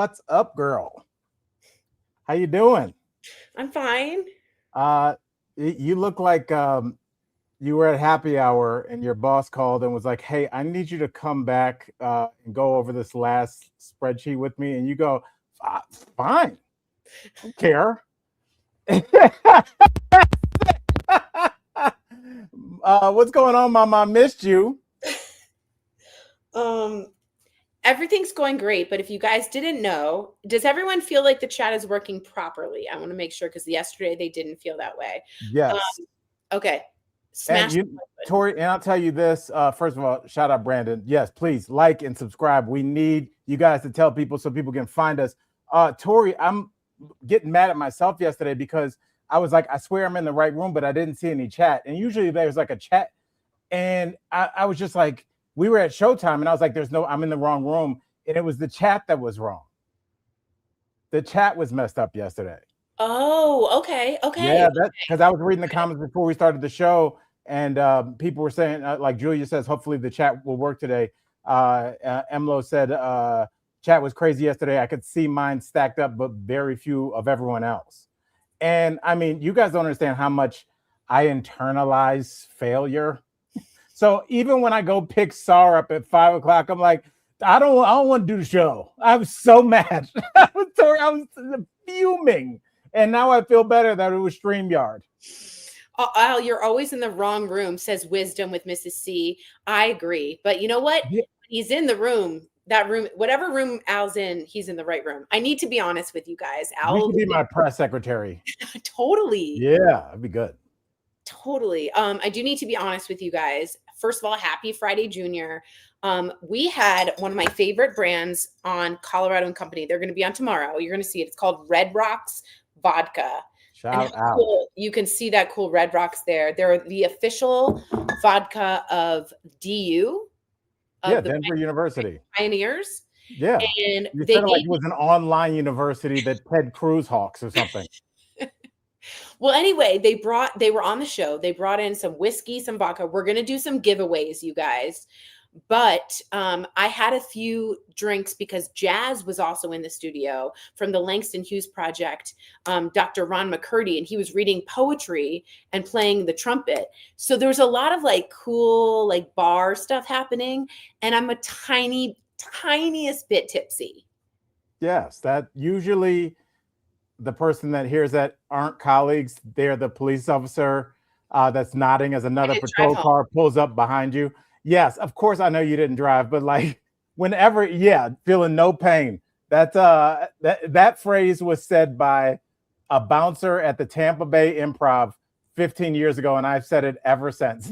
What's up, girl? How you doing? I'm fine. Uh, you look like you were at happy hour and your boss called and was like, "Hey, I need you to come back and go over this last spreadsheet with me." And you go, "Fine, I don't care." What's going on, Mama? I missed you. Um, Everything's going great, but if you guys didn't know, does everyone feel like the chat is working properly? I want to make sure because yesterday they didn't feel that way. Yes. Okay. And Smash the you, like button. Tori, and I'll tell you this. First of all, shout out Brandon. Yes, please like and subscribe. We need you guys to tell people so people can find us. Tori, I'm getting mad at myself yesterday because I was like, I swear I'm in the right room, but I didn't see any chat. And usually there's like a chat, and I was just like, we were at Showtime, and I was like, I'm in the wrong room, and it was the chat that was wrong. The chat was messed up yesterday. Oh, okay. Yeah, Okay. that because I was reading the comments before we started the show, and people were saying, like Julia says, hopefully the chat will work today. Emlo said, chat was crazy yesterday. I could see mine stacked up, but very few of everyone else. And I mean, you guys don't understand how much I internalize failure. So even when I go pick SAR up at 5 o'clock, I'm like, I don't want to do the show. I was so mad. I was fuming. And now I feel better that it was StreamYard. Al, you're always in the wrong room, says Wisdom with Mrs. C. I agree. But you know what? Yeah. He's in the room. That room, whatever room Al's in, he's in the right room. I need to be honest with you guys. Al, You should be my press secretary. Totally. Yeah, that'd be good. Totally. I do need to be honest with you guys. First of all, happy Friday, Junior. We had one of my favorite brands on Colorado and Company. They're going to be on tomorrow. You're going to see it. It's called Red Rocks Vodka. Shout out. Cool. You can see that cool Red Rocks there. They're the official vodka of DU. Yeah, Denver University. Pioneers. Yeah. And you they said it like it was an online university that Ted Cruz hawks or something. Well, anyway, they were on the show. They brought in some whiskey, some vodka. We're going to do some giveaways, you guys. But I had a few drinks because Jazz was also in the studio from the Langston Hughes Project, Dr. Ron McCurdy, and he was reading poetry and playing the trumpet. So there was a lot of like cool, like bar stuff happening. And I'm a tiniest bit tipsy. Yes, that usually the person that hears that aren't colleagues. They're the police officer that's nodding as another patrol car pulls up behind you. Yes, of course I know you didn't drive, but like whenever, yeah, feeling no pain. That phrase was said by a bouncer at the Tampa Bay Improv 15 years ago, and I've said it ever since.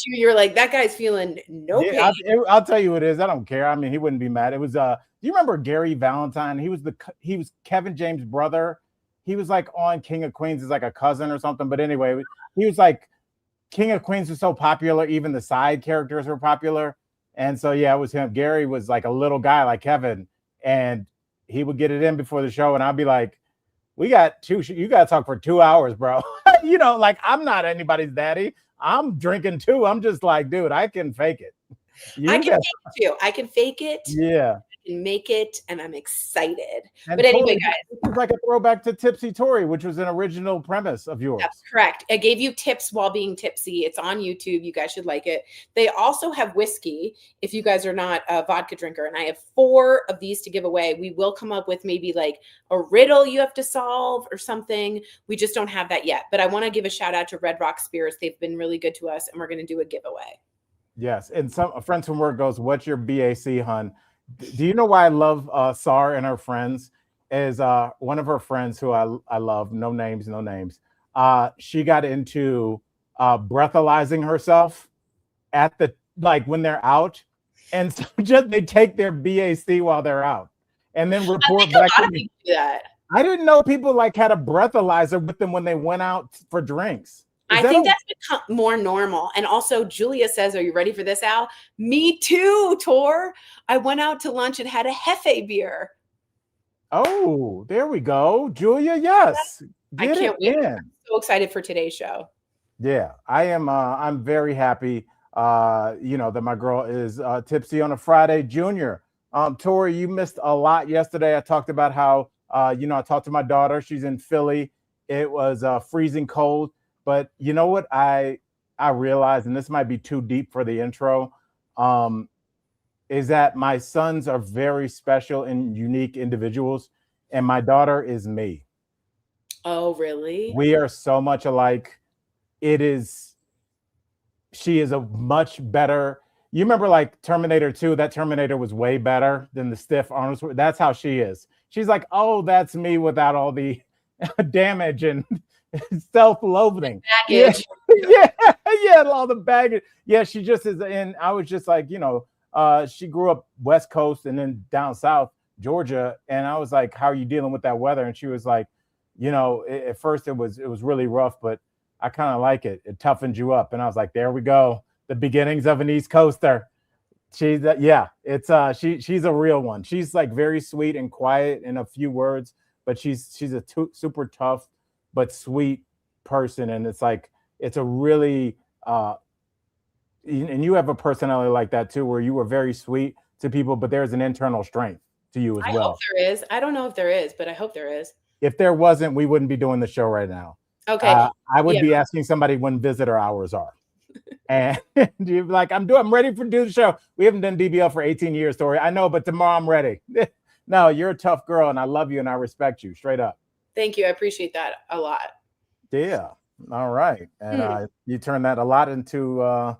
You're like, that guy's feeling no pain. I'll tell you what it is. I don't care. I mean, he wouldn't be mad. It was do you remember Gary Valentine? He was Kevin James' brother. He was like on King of Queens as like a cousin or something. But anyway, he was like King of Queens was so popular, even the side characters were popular. And so yeah, it was him. Gary was like a little guy like Kevin, and he would get it in before the show, and I'd be like, you got to talk for 2 hours, bro. You know, like I'm not anybody's daddy. I'm drinking too. I'm just like, dude, I can fake it. I can fake it too. I can fake it. Yeah. I can make it, and I'm excited. And but anyway, guys. It's like a throwback to Tipsy Tori, which was an original premise of yours. That's correct. I gave you tips while being tipsy. It's on YouTube. You guys should like it. They also have whiskey if you guys are not a vodka drinker. And I have 4 of these to give away. We will come up with maybe like a riddle you have to solve or something. We just don't have that yet. But I want to give a shout out to Red Rock Spirits. They've been really good to us, and we're going to do a giveaway. Yes. And some friends from work goes, "What's your BAC, hun?" Do you know why I love Sar and her friends? Is one of her friends who I love, no names. She got into breathalyzing herself at the like when they're out, and so just they take their BAC while they're out, and then report back to me. Do that. I didn't know people like had a breathalyzer with them when they went out for drinks. I think that's become more normal. And also, Julia says, are you ready for this, Al? Me too, Tor. I went out to lunch and had a Hefe beer. Oh, there we go. Julia, yes. I can't wait. I'm so excited for today's show. Yeah, I am. I'm very happy, that my girl is tipsy on a Friday. Junior, Tori, you missed a lot yesterday. I talked about how, I talked to my daughter. She's in Philly. It was freezing cold. But you know what I realized, and this might be too deep for the intro, is that my sons are very special and unique individuals, and my daughter is me. Oh, really? We are so much alike. It is, she is a much better. You remember like Terminator 2, that Terminator was way better than the stiff Arnold. That's how she is. She's like, oh, that's me without all the damage and self-loathing. Yeah, Package. yeah, all the baggage. Yeah, she just is. And I was just like, she grew up West Coast and then down south, Georgia. And I was like, how are you dealing with that weather? And she was like, at first it was really rough, but I kind of like it. It toughens you up. And I was like, there we go. The beginnings of an East Coaster. She's she's a real one. She's like very sweet and quiet in a few words, but she's a super tough but sweet person. And it's a really and you have a personality like that too, where you were very sweet to people, but there's an internal strength to you as well. I hope there is. I don't know if there is, but I hope there is. If there wasn't, we wouldn't be doing the show right now. Okay. I would be asking somebody when visitor hours are. And you're like, I'm ready to do the show. We haven't done DBL for 18 years, Tori. I know, but tomorrow I'm ready. No, you're a tough girl, and I love you, and I respect you, straight up. Thank you. I appreciate that a lot. Yeah. All right. And you turn that a lot into, a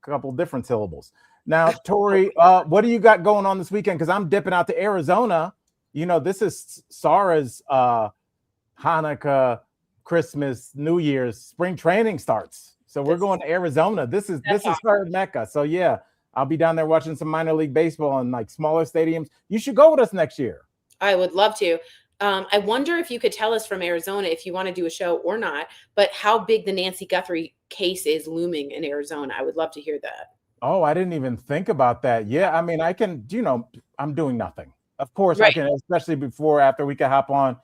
couple different syllables. Now, Tori, what do you got going on this weekend? Because I'm dipping out to Arizona. This is Sarah's Hanukkah, Christmas, New Year's, spring training starts. So we're going to Arizona. This is her Mecca. So yeah, I'll be down there watching some minor league baseball in like smaller stadiums. You should go with us next year. I would love to. I wonder if you could tell us from Arizona if you want to do a show or not, but how big the Nancy Guthrie case is looming in Arizona. I would love to hear that. Oh, I didn't even think about that. Yeah, I mean, I can, I'm doing nothing. Of course, right. I can, especially after we can hop on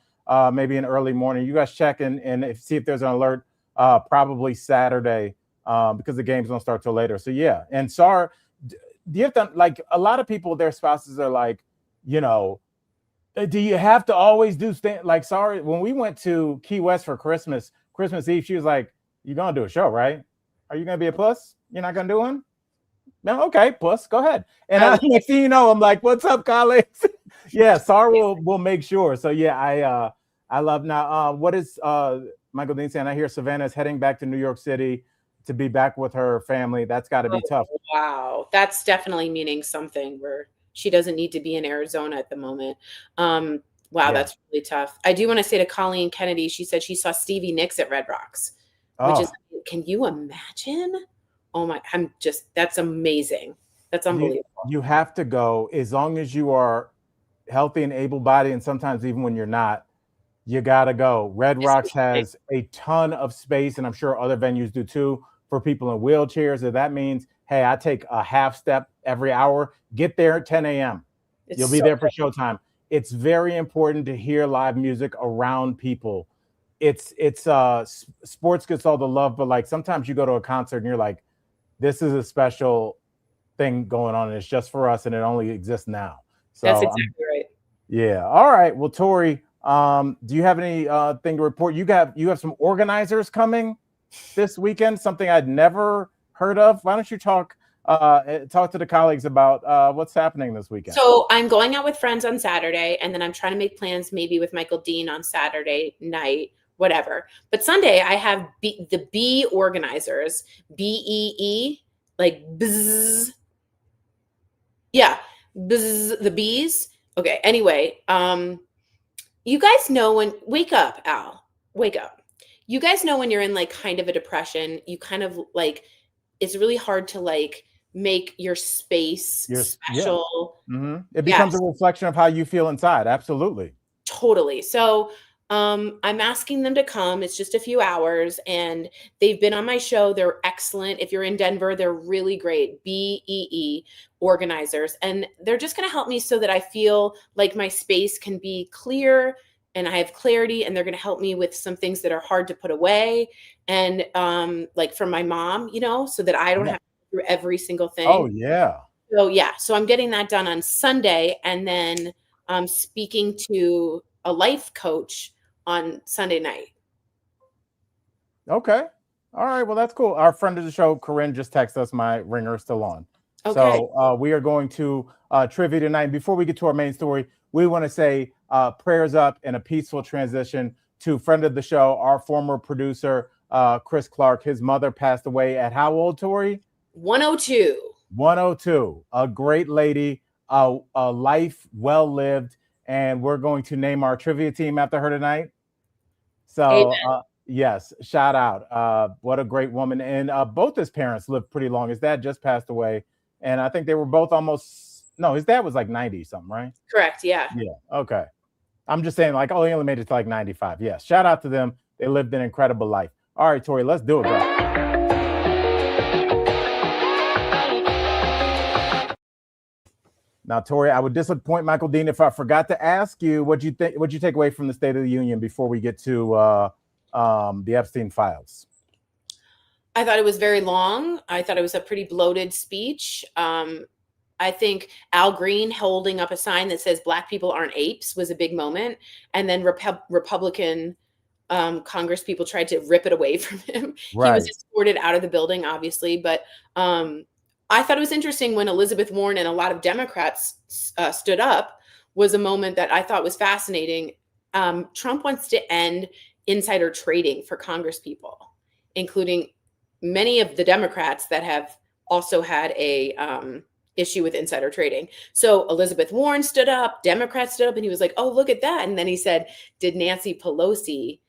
maybe in early morning. You guys check in and see if there's an alert probably Saturday because the games don't start till later. So yeah, and Sarah, do you have to, like, a lot of people, their spouses are like, do you have to always do like, sorry, when we went to Key West for Christmas Eve, she was like, you're going to do a show, right? Are you going to be a puss? You're not going to do one? No, okay, puss, go ahead. And next thing you know, I'm like, what's up, colleagues? Yeah, Sarah will make sure. So yeah, I love now. What is Michael Dean saying? I hear Savannah is heading back to New York City to be back with her family. That's got to be tough. Wow, that's definitely meaning something where she doesn't need to be in Arizona at the moment. Wow, yeah. That's really tough. I do want to say to Colleen Kennedy, she said she saw Stevie Nicks at Red Rocks, which is, can you imagine? Oh my, that's amazing. That's unbelievable. You have to go as long as you are healthy and able-bodied, and sometimes even when you're not, you got to go. Red Rocks has a ton of space, and I'm sure other venues do too, for people in wheelchairs. If that means, hey, I take a half step every hour, get there at 10 a.m. You'll be there for showtime. It's very important to hear live music around people. It's sports gets all the love, but like sometimes you go to a concert and you're like, this is a special thing going on, and it's just for us, and it only exists now. So that's exactly right. Yeah. All right. Well, Tori, do you have any thing to report? You have some organizers coming this weekend, something I'd never heard of. Why don't you talk to the colleagues about what's happening this weekend? So I'm going out with friends on Saturday, and then I'm trying to make plans maybe with Michael Dean on Saturday night, whatever. But Sunday I have the B organizers, BEE, like bzz. Yeah, bzz, the bees. Okay. Anyway, you guys know when, wake up, Al, wake up. You guys know when you're in like kind of a depression, you kind of like, it's really hard to like make your space special. Yeah. Mm-hmm. It becomes a reflection of how you feel inside. Absolutely. Totally. So I'm asking them to come. It's just a few hours, and they've been on my show. They're excellent. If you're in Denver, they're really great. BEE organizers. And they're just going to help me so that I feel like my space can be clear and I have clarity, and they're going to help me with some things that are hard to put away. And like from my mom, so that I don't have to go through every single thing. Oh yeah. So yeah, so I'm getting that done on Sunday, and then speaking to a life coach on Sunday night. Okay. All right. Well, that's cool. Our friend of the show, Corinne, just texted us. My ringer is still on. Okay. So we are going to trivia tonight. Before we get to our main story, we want to say prayers up and a peaceful transition to friend of the show, our former producer, Chris Clark. His mother passed away at how old, Tori? 102. 102. A great lady, a life well lived. And we're going to name our trivia team after her tonight. So, yes, shout out. What a great woman. And both his parents lived pretty long. His dad just passed away. And I think they were both his dad was like 90 something, right? Correct. Yeah. Yeah. Okay. I'm just saying, like, he only made it to like 95. Yes. Shout out to them. They lived an incredible life. All right, Tori, let's do it, bro. Now, Tori, I would disappoint Michael Dean if I forgot to ask you what you think. What'd you take away from the State of the Union before we get to the Epstein files? I thought it was very long. I thought it was a pretty bloated speech. I think Al Green holding up a sign that says "Black people aren't apes" was a big moment, and then Republican Congress people tried to rip it away from him. Right. He was escorted out of the building, obviously, but I thought it was interesting when Elizabeth Warren and a lot of Democrats stood up. Was a moment that I thought was fascinating. Trump wants to end insider trading for Congress people, including many of the Democrats that have also had a issue with insider trading. So Elizabeth Warren stood up, Democrats stood up, and he was like, "Oh, look at that." And then he said, "Did Nancy Pelosi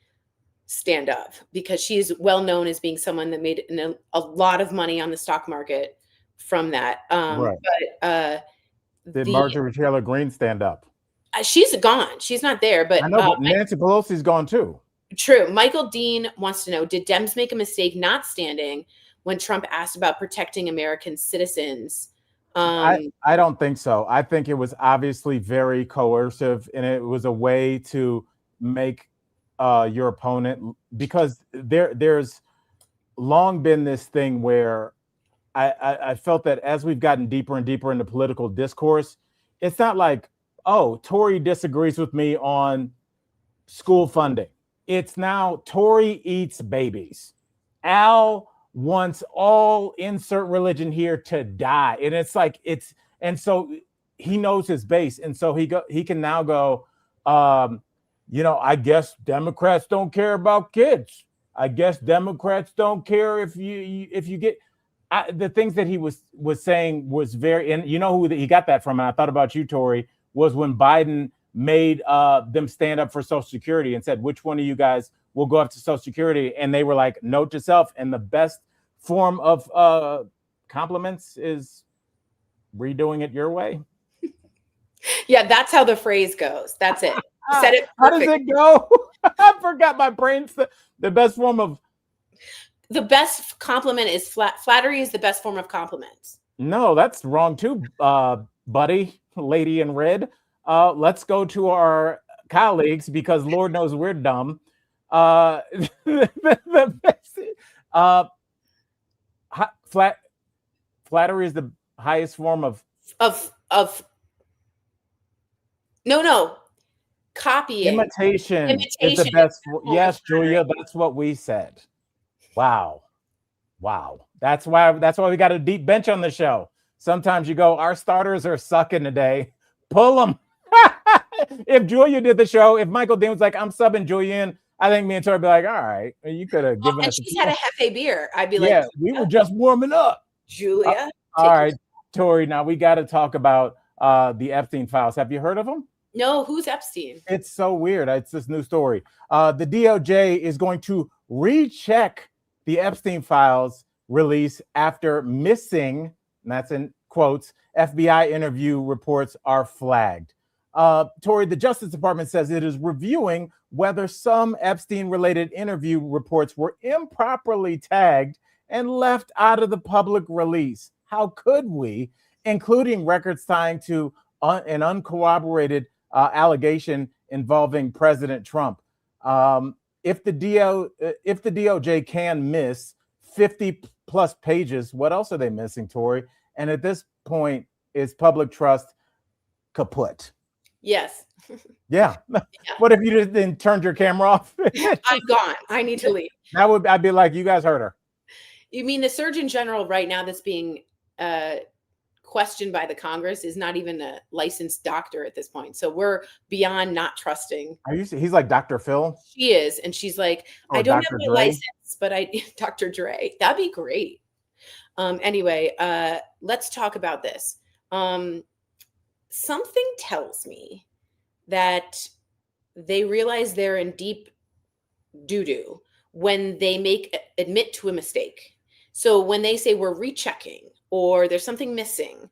stand up?" Because she's well known as being someone that made a lot of money on the stock market from that. Right. But did Marjorie Taylor Greene stand up? She's gone. She's not there. But I know, but Nancy Pelosi's gone too. True. Michael Dean wants to know, did Dems make a mistake not standing when Trump asked about protecting American citizens? I don't think so. I think it was obviously very coercive, and it was a way to make your opponent, because there's long been this thing where I felt that as we've gotten deeper and deeper into political discourse, it's not like, oh, Tory disagrees with me on school funding. It's now Tory eats babies. Al wants all insert religion here to die. And it's like, and so he knows his base. And so he can now go, I guess Democrats don't care about kids. I guess Democrats don't care if you get the things that he was saying was very, and you know who he got that from, and I thought about you, Tori, was when Biden made them stand up for Social Security and said, which one of you guys will go up to Social Security? And they were like, note to self. And the best form of compliments is redoing it your way. Yeah, that's how the phrase goes. That's it. You said it perfect. How does it go? I forgot. My brain's the best form of. The best compliment is flattery is the best form of compliments. No, that's wrong too, buddy, lady in red. Let's go to our colleagues, because Lord knows we're dumb. Flattery is the highest form of no copying. Imitation is the best. Yes, Julia, that's what we said. Wow. That's why we got a deep bench on the show. Sometimes you go, our starters are sucking today. Pull them. If Julia did the show, if Michael Dean was like, I'm subbing Julia in, I think me and Tori would be like, all right, you could have given us. And she's had a Hefe beer. I'd be like, yeah, we were just warming up. Julia. All right, Tori, now we got to talk about the Epstein files. Have you heard of them? No, who's Epstein? It's so weird. It's this new story. The DOJ is going to recheck the Epstein files release after missing, and that's in quotes, FBI interview reports are flagged. Tori, the Justice Department says it is reviewing whether some Epstein-related interview reports were improperly tagged and left out of the public release. How could we, including records tying to an uncorroborated allegation involving President Trump? If the DOJ can miss 50 plus pages, what else are they missing, Tori? And at this point, is public trust kaput. Yes. Yeah. What if you just then turned your camera off? I'm gone. I need to leave. I'd be like, you guys heard her. You mean the Surgeon General right now that's being questioned by the Congress is not even a licensed doctor at this point. So we're beyond not trusting. He's like Dr. Phil? She is. And she's like, or I don't Dr. have my license, but Dr. Dre. That'd be great. Anyway, let's talk about this. Something tells me that they realize they're in deep doo-doo when they admit to a mistake. So when they say we're rechecking or there's something missing,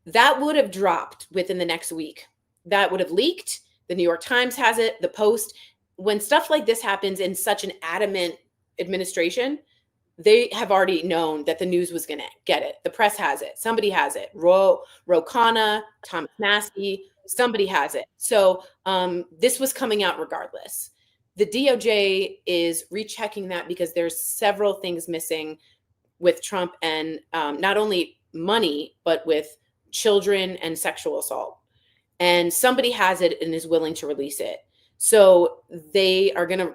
that would have dropped within the next week. That would have leaked. The New York Times has it, the Post. When stuff like this happens in such an adamant administration, they have already known that the news was going to get it. The press has it. Somebody has it. Ro Khanna, Thomas Massie, somebody has it. So this was coming out regardless. The DOJ is rechecking that because there's several things missing with Trump and not only money, but with children and sexual assault. And somebody has it and is willing to release it. So they are going to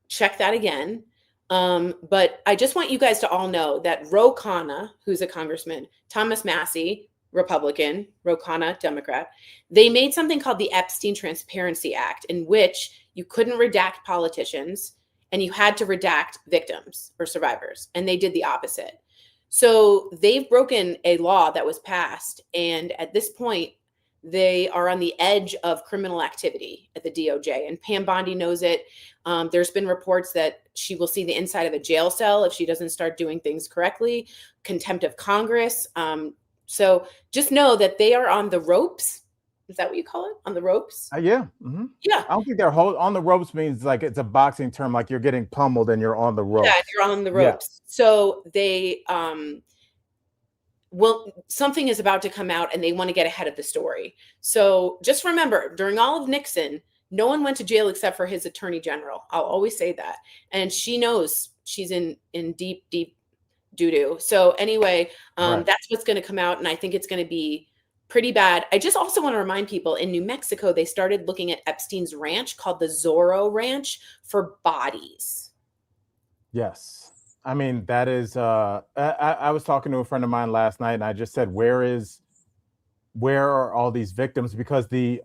check that again. But I just want you guys to all know that Ro Khanna, who's a congressman, Thomas Massie, Republican, Ro Khanna, Democrat, they made something called the Epstein Transparency Act, in which you couldn't redact politicians and you had to redact victims or survivors. And they did the opposite. So they've broken a law that was passed. And at this point, they are on the edge of criminal activity at the DOJ. And Pam Bondi knows it. There's been reports that she will see the inside of a jail cell if she doesn't start doing things correctly, contempt of Congress. So just know that they are on the ropes. Is that what you call it? On the ropes? Yeah. Mm-hmm. Yeah. I don't think they're on the ropes means like it's a boxing term, like you're getting pummeled and you're on the ropes. Yeah, you're on the ropes. Yeah. So they something is about to come out and they want to get ahead of the story. So just remember, during all of Nixon, no one went to jail except for his attorney general. I'll always say that. And she knows she's in deep, deep doo-doo. So anyway, right. That's what's going to come out. And I think it's going to be pretty bad. I just also want to remind people in New Mexico, they started looking at Epstein's ranch called the Zorro Ranch for bodies. Yes. I mean, that is, I was talking to a friend of mine last night and I just said, where are all these victims? Because the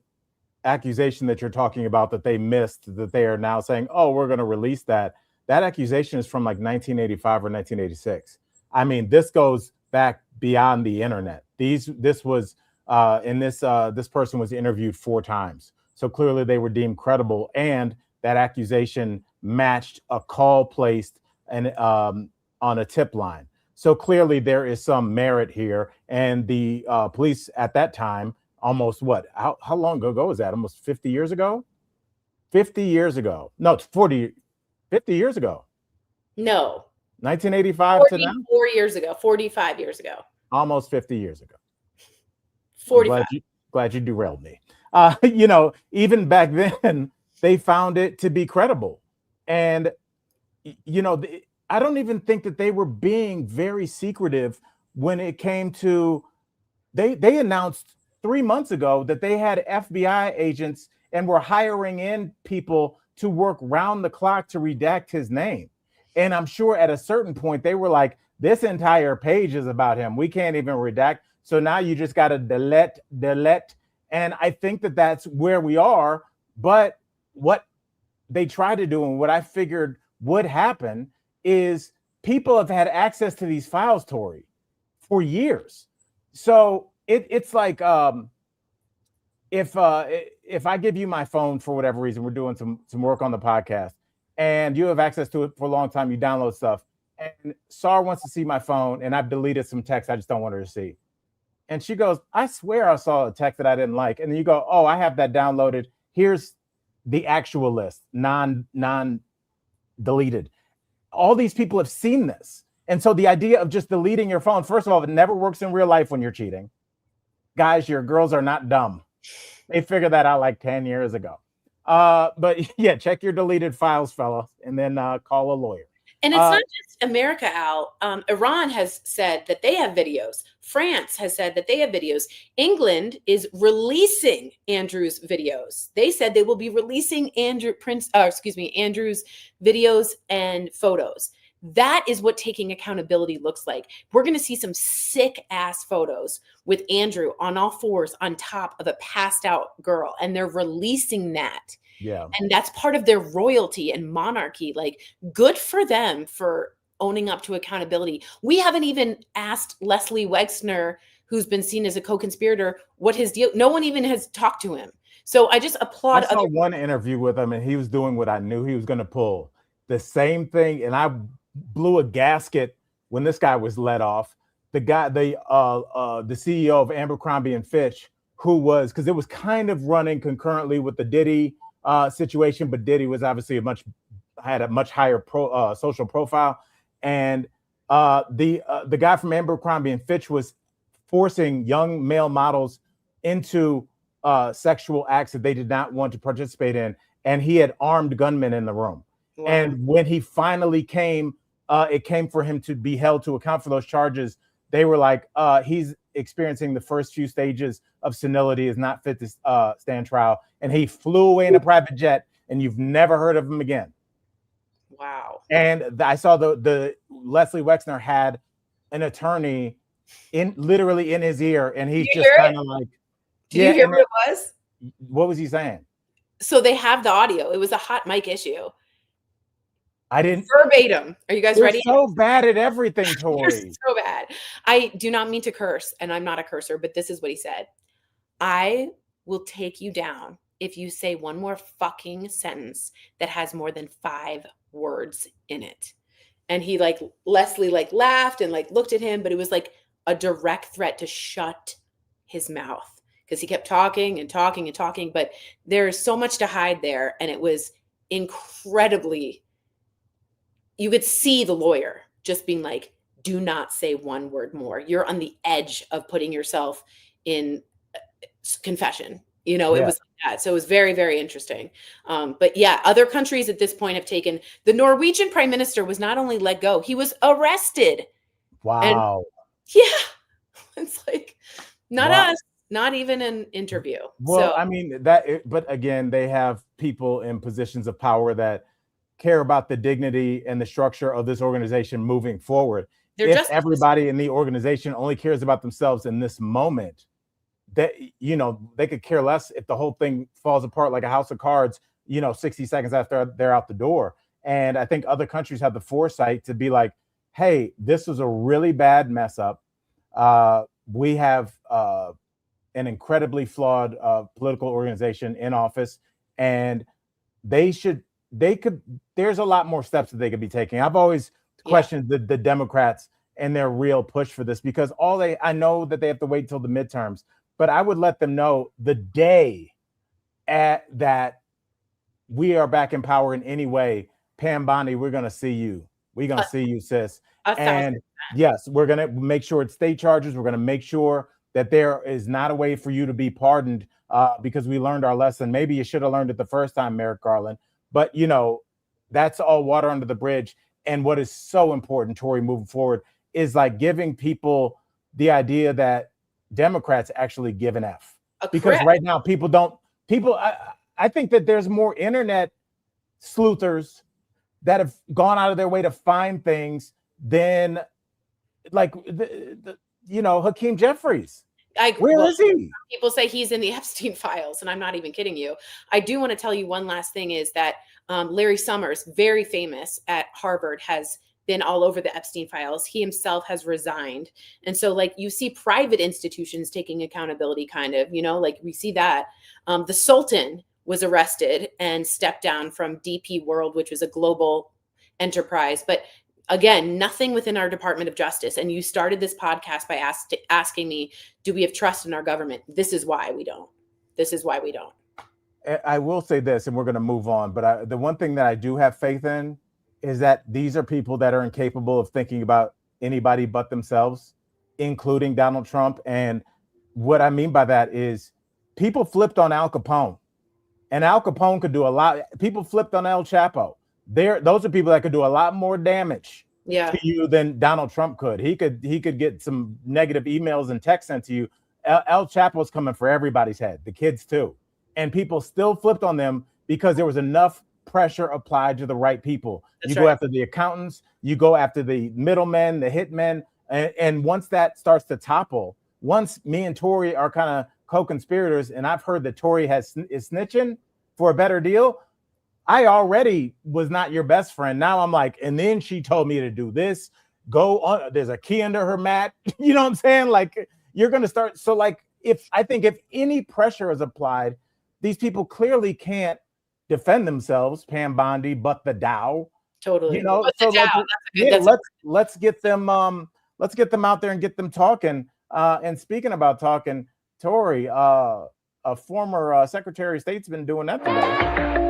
accusation that you're talking about that they missed, that they are now saying, oh, we're going to release that accusation is from like 1985 or 1986. I mean, this goes back beyond the internet. This was, this person was interviewed 4 times. So clearly they were deemed credible, and that accusation matched a call placed and on a tip line. So clearly there is some merit here. And the police at that time, almost how long ago was that? Almost 50 years ago? 50 years ago. No, 50 years ago. No. 1985 to now? 44 years ago, 45 years ago. Almost 50 years ago. 45. Glad you derailed me. Even back then, they found it to be credible. And I don't even think that they were being very secretive when it came to, they announced 3 months ago that they had FBI agents and were hiring in people to work round the clock to redact his name. And I'm sure at a certain point they were like, this entire page is about him. We can't even redact. So now you just got to delete. And I think that that's where we are. But what they try to do and what I figured would happen is people have had access to these files, Tori, for years. So it's like if I give you my phone for whatever reason, we're doing some work on the podcast, and you have access to it for a long time, you download stuff, and Sar wants to see my phone, and I've deleted some text I just don't want her to see. And she goes, I swear I saw a text that I didn't like. And then you go, oh, I have that downloaded. Here's the actual list, non-deleted. All these people have seen this. And so the idea of just deleting your phone, first of all, it never works in real life when you're cheating. Guys, your girls are not dumb. They figured that out like 10 years ago. But yeah, check your deleted files, fellas, and then call a lawyer. And it's not just America, Al. Iran has said that they have videos. France has said that they have videos. England is releasing Andrew's videos. They said they will be releasing Andrew's videos and photos. That is what taking accountability looks like. We're going to see some sick ass photos with Andrew on all fours on top of a passed out girl, and they're releasing that. Yeah. And that's part of their royalty and monarchy. Like, good for them for owning up to accountability. We haven't even asked Leslie Wexner, who's been seen as a co-conspirator, what his deal. No one even has talked to him. So I just applaud. I saw one interview with him, and he was doing what I knew he was going to pull. The same thing, and I blew a gasket when this guy was let off. The CEO of Abercrombie and Fitch, who was, because it was kind of running concurrently with the Diddy situation, but Diddy was obviously had a much higher social profile, and the guy from Abercrombie and Fitch was forcing young male models into sexual acts that they did not want to participate in, and he had armed gunmen in the room. Wow. And when he finally came, it came for him to be held to account for those charges. They were like, he's experiencing the first few stages of senility, is not fit to stand trial. And he flew away in a private jet, and you've never heard of him again. Wow. And I saw the Leslie Wexner had an attorney literally in his ear, and he's just kind of like, did you hear what it was? What was he saying? So they have the audio. It was a hot mic issue. I didn't verbatim. Are you guys ready? So bad at everything, Tori. You're so bad. I do not mean to curse, and I'm not a cursor, but this is what he said. I will take you down if you say one more fucking sentence that has more than 5 words in it. And he Leslie laughed and looked at him, but it was like a direct threat to shut his mouth because he kept talking and talking and talking. But there's so much to hide there, and it was incredibly. You could see the lawyer just being like, do not say one word more. You're on the edge of putting yourself in confession. It was like that. So it was very, very interesting. But yeah, other countries at this point have taken. The Norwegian prime minister was not only let go, he was arrested. Wow. And it's like, not us, not even an interview. Well, I mean, but again, they have people in positions of power that care about the dignity and the structure of this organization moving forward. If everybody in the organization only cares about themselves in this moment, that they could care less if the whole thing falls apart like a house of cards, 60 seconds after they're out the door. And I think other countries have the foresight to be like, hey, this was a really bad mess up. We have an incredibly flawed political organization in office, and there's a lot more steps that they could be taking. I've always questioned the Democrats and their real push for this, because I know that they have to wait until the midterms, but I would let them know the day that we are back in power in any way, Pam Bondi, we're going to see you. We're going to see you, sis. And yes, we're going to make sure it's state charges. We're going to make sure that there is not a way for you to be pardoned because we learned our lesson. Maybe you should have learned it the first time, Merrick Garland. But, that's all water under the bridge. And what is so important, Tori, moving forward, is giving people the idea that Democrats actually give an F. Because right now I think that there's more internet sleuthers that have gone out of their way to find things than Hakeem Jeffries. Where is he? People say he's in the Epstein files, and I'm not even kidding you. I do want to tell you one last thing is that Larry Summers, very famous at Harvard, has been all over the Epstein files. He himself has resigned. And so you see private institutions taking accountability we see that. The Sultan was arrested and stepped down from DP World, which was a global enterprise. But again, nothing within our Department of Justice. And you started this podcast by asking me, do we have trust in our government? This is why we don't. This is why we don't. I will say this, and we're going to move on. But the one thing that I do have faith in is that these are people that are incapable of thinking about anybody but themselves, including Donald Trump. And what I mean by that is people flipped on Al Capone, and Al Capone could do a lot. People flipped on El Chapo. those are people that could do a lot more damage Yeah. to you than Donald Trump could. He could get some negative emails and texts sent to you. El Chapo's coming for everybody's head, the kids too. And people still flipped on them because there was enough pressure applied to the right people. That's you go right. after the accountants, you go after the middlemen, the hitmen, and once that starts to topple, once me and Tory are kind of co-conspirators, and I've heard that Tory is snitching for a better deal, I already was not your best friend. Now I'm like, and then she told me to do this. Go on. There's a key under her mat. You know what I'm saying? Like, you're going to start. So, like, if any pressure is applied, these people clearly can't defend themselves, Pam Bondi, but the Dow. Totally. You know, But so the Dow, like, let's get them out there and get them talking. And speaking about talking, Tory, a former Secretary of State's been doing that today.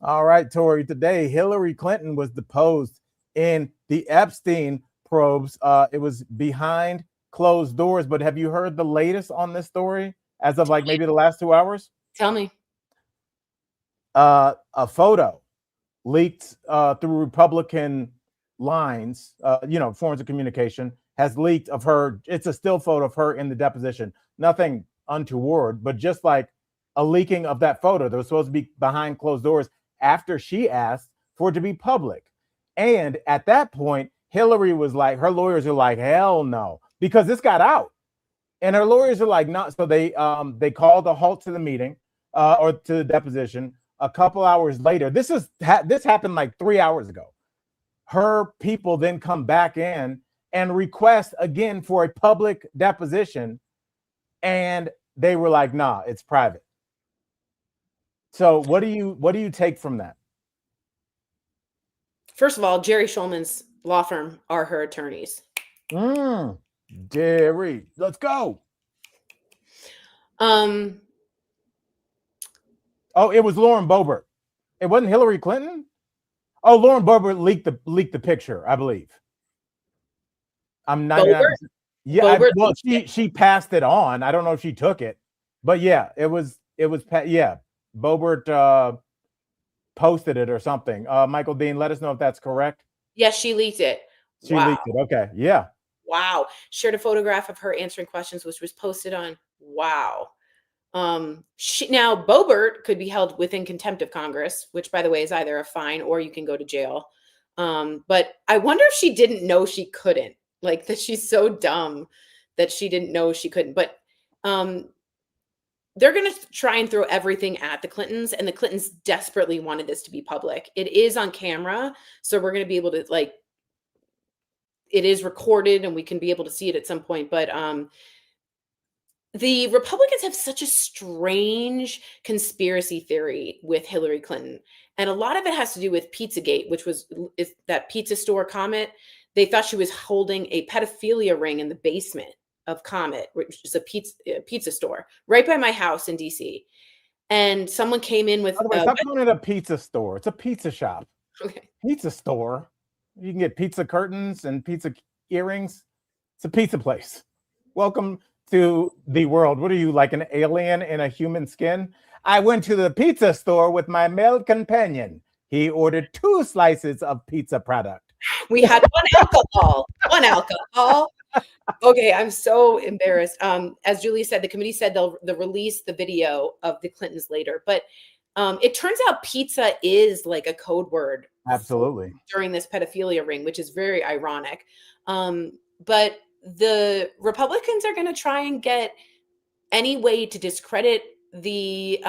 All right, Tory, today Hillary Clinton was deposed in the Epstein probes. It was behind closed doors, but have you heard the latest on this story as of like maybe the last 2 hours? Tell me. A photo leaked through Republican lines, forms of communication, has leaked of her. It's a still photo of her in the deposition. Nothing untoward, but just like a leaking of that photo that was supposed to be behind closed doors after she asked for it to be public. And at that point, Hillary was like, her lawyers are like, hell no, because this got out. And her lawyers are like, no. So they called a halt to the meeting or to the deposition. A couple hours later, this happened like 3 hours ago. Her people then come back in and request again for a public deposition. And they were like, nah, it's private. So what do you take from that? First of all, Jerry Schulman's law firm are her attorneys. Jerry, let's go. Oh, it was Lauren Boebert. It wasn't Hillary Clinton. Oh, Lauren Boebert leaked the picture, I believe. I'm 99%. Yeah, well, she passed it on. I don't know if she took it, but yeah, it was yeah. Boebert posted it or something. Michael Dean, let us know if that's correct. Yes, she leaked it. She leaked it. Okay, yeah. Wow. Shared a photograph of her answering questions, which was posted on. Wow. Now Boebert could be held within contempt of Congress, which, by the way, is either a fine or you can go to jail. But I wonder if she didn't know she couldn't, like that she's so dumb that she didn't know she couldn't. But they're going to try and throw everything at the Clintons, and the Clintons desperately wanted this to be public. It is on camera, so we're going to be able to, like, it is recorded and we can be able to see it at some point. But the Republicans have such a strange conspiracy theory with Hillary Clinton. And a lot of it has to do with Pizzagate, which is that pizza store Comet. They thought she was holding a pedophilia ring in the basement of Comet, which is a pizza store right by my house in DC. And someone came in with stop calling it a pizza store. It's a pizza shop. Okay. Pizza store. You can get pizza curtains and pizza earrings. It's a pizza place. Welcome to the world. What are you, like an alien in a human skin? I went to the pizza store with my male companion. He ordered 2 slices of pizza product. We had one alcohol. Okay, I'm so embarrassed. As Julie said, the committee said they'll release the video of the Clintons later, but it turns out pizza is like a code word. Absolutely. During this pedophilia ring, which is very ironic. But the Republicans are going to try and get any way to discredit the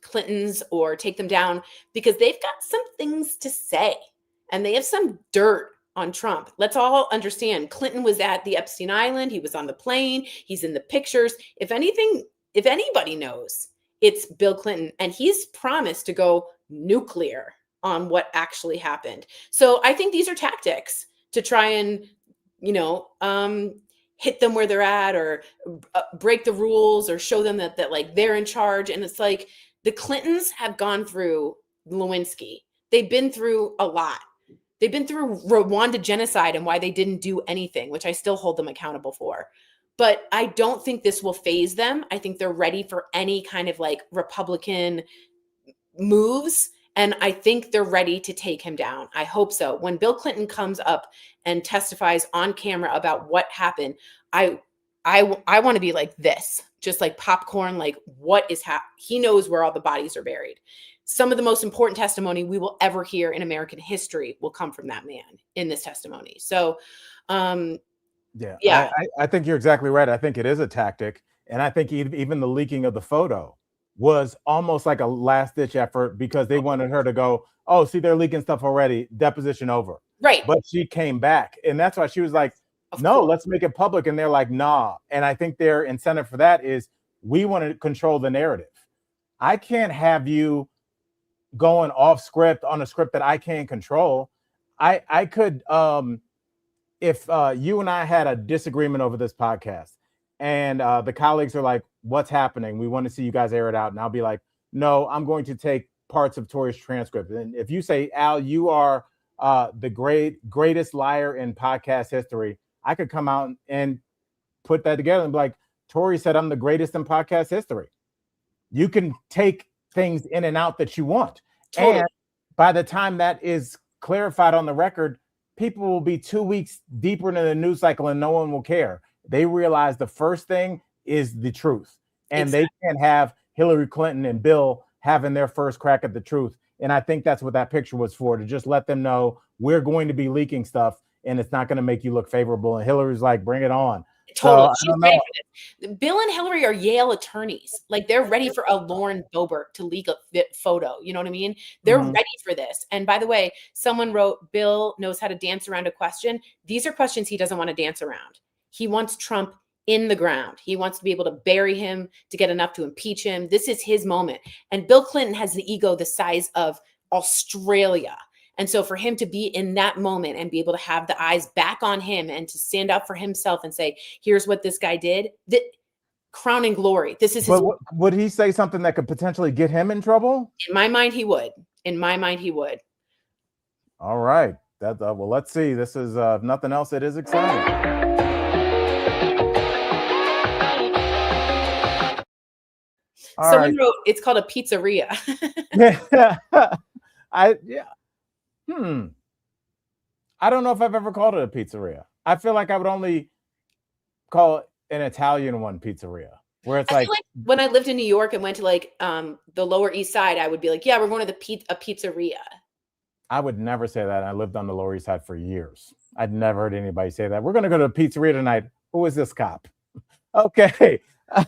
Clintons or take them down because they've got some things to say and they have some dirt on Trump. Let's all understand Clinton was at the Epstein Island. He was on the plane. He's in the pictures. If anybody knows, it's Bill Clinton, and he's promised to go nuclear on what actually happened. So I think these are tactics to try and, hit them where they're at or break the rules or show them that like they're in charge. And it's like the Clintons have gone through Lewinsky. They've been through a lot. They've been through Rwanda genocide and why they didn't do anything, which I still hold them accountable for. But I don't think this will phase them. I think they're ready for any kind of like Republican moves. And I think they're ready to take him down. I hope so. When Bill Clinton comes up and testifies on camera about what happened, I want to be like this, just like popcorn, like what is happening? He knows where all the bodies are buried. Some of the most important testimony we will ever hear in American history will come from that man in this testimony. So, yeah, I think you're exactly right. I think it is a tactic. And I think even the leaking of the photo was almost like a last ditch effort because they wanted her to go, oh, see, they're leaking stuff already. Deposition over. Right. But she came back. And that's why she was like, no, let's make it public. And they're like, nah. And I think their incentive for that is we want to control the narrative. I can't have you going off script on a script that I can't control. I could, if you and I had a disagreement over this podcast and the colleagues are like, what's happening? We want to see you guys air it out. And I'll be like, no, I'm going to take parts of Tori's transcript. And if you say, Al, you are the greatest liar in podcast history, I could come out and put that together and be like, Tori said I'm the greatest in podcast history. You can take things in and out that you want. Totally. And by the time that is clarified on the record, people will be 2 weeks deeper into the news cycle and no one will care. They realize the first thing is the truth. And They can't have Hillary Clinton and Bill having their first crack at the truth. And I think that's what that picture was for, to just let them know we're going to be leaking stuff and it's not going to make you look favorable. And Hillary's like, bring it on. Totally. So, Bill and Hillary are Yale attorneys. Like they're ready for a Lauren Boebert to leak a photo. You know what I mean? They're ready for this. And by the way, someone wrote, Bill knows how to dance around a question. These are questions he doesn't want to dance around. He wants Trump in the ground. He wants to be able to bury him to get enough to impeach him. This is his moment. And Bill Clinton has the ego the size of Australia. And so for him to be in that moment and be able to have the eyes back on him and to stand up for himself and say, here's what this guy did, that crowning glory. This is his. But would he say something that could potentially get him in trouble? In my mind, he would. In my mind, he would. All right. Well, let's see. This is if nothing else, it is exciting. Someone wrote, it's called a pizzeria. I don't know if I've ever called it a pizzeria. I feel like I would only call it an Italian one pizzeria, where it's like when I lived in New York and went to like the Lower East Side, I would be like, yeah, we're going to a pizzeria. I would never say that. I lived on the Lower East Side for years. I'd never heard anybody say that. We're going to go to a pizzeria tonight. Who is this cop? Okay. All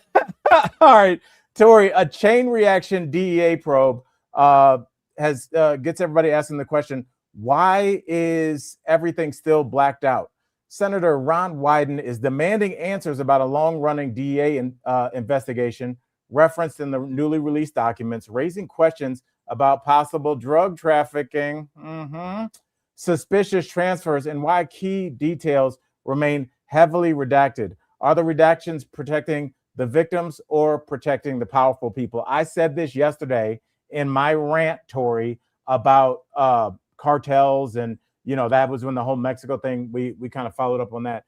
right. Tori, a chain reaction DEA probe gets everybody asking the question, why is everything still blacked out? Senator Ron Wyden is demanding answers about a long-running DEA investigation referenced in the newly released documents, raising questions about possible drug trafficking, suspicious transfers, and why key details remain heavily redacted. Are the redactions protecting the victims or protecting the powerful people? I said this yesterday in my rant, Tori, about cartels, and that was when the whole Mexico thing, we kind of followed up on that.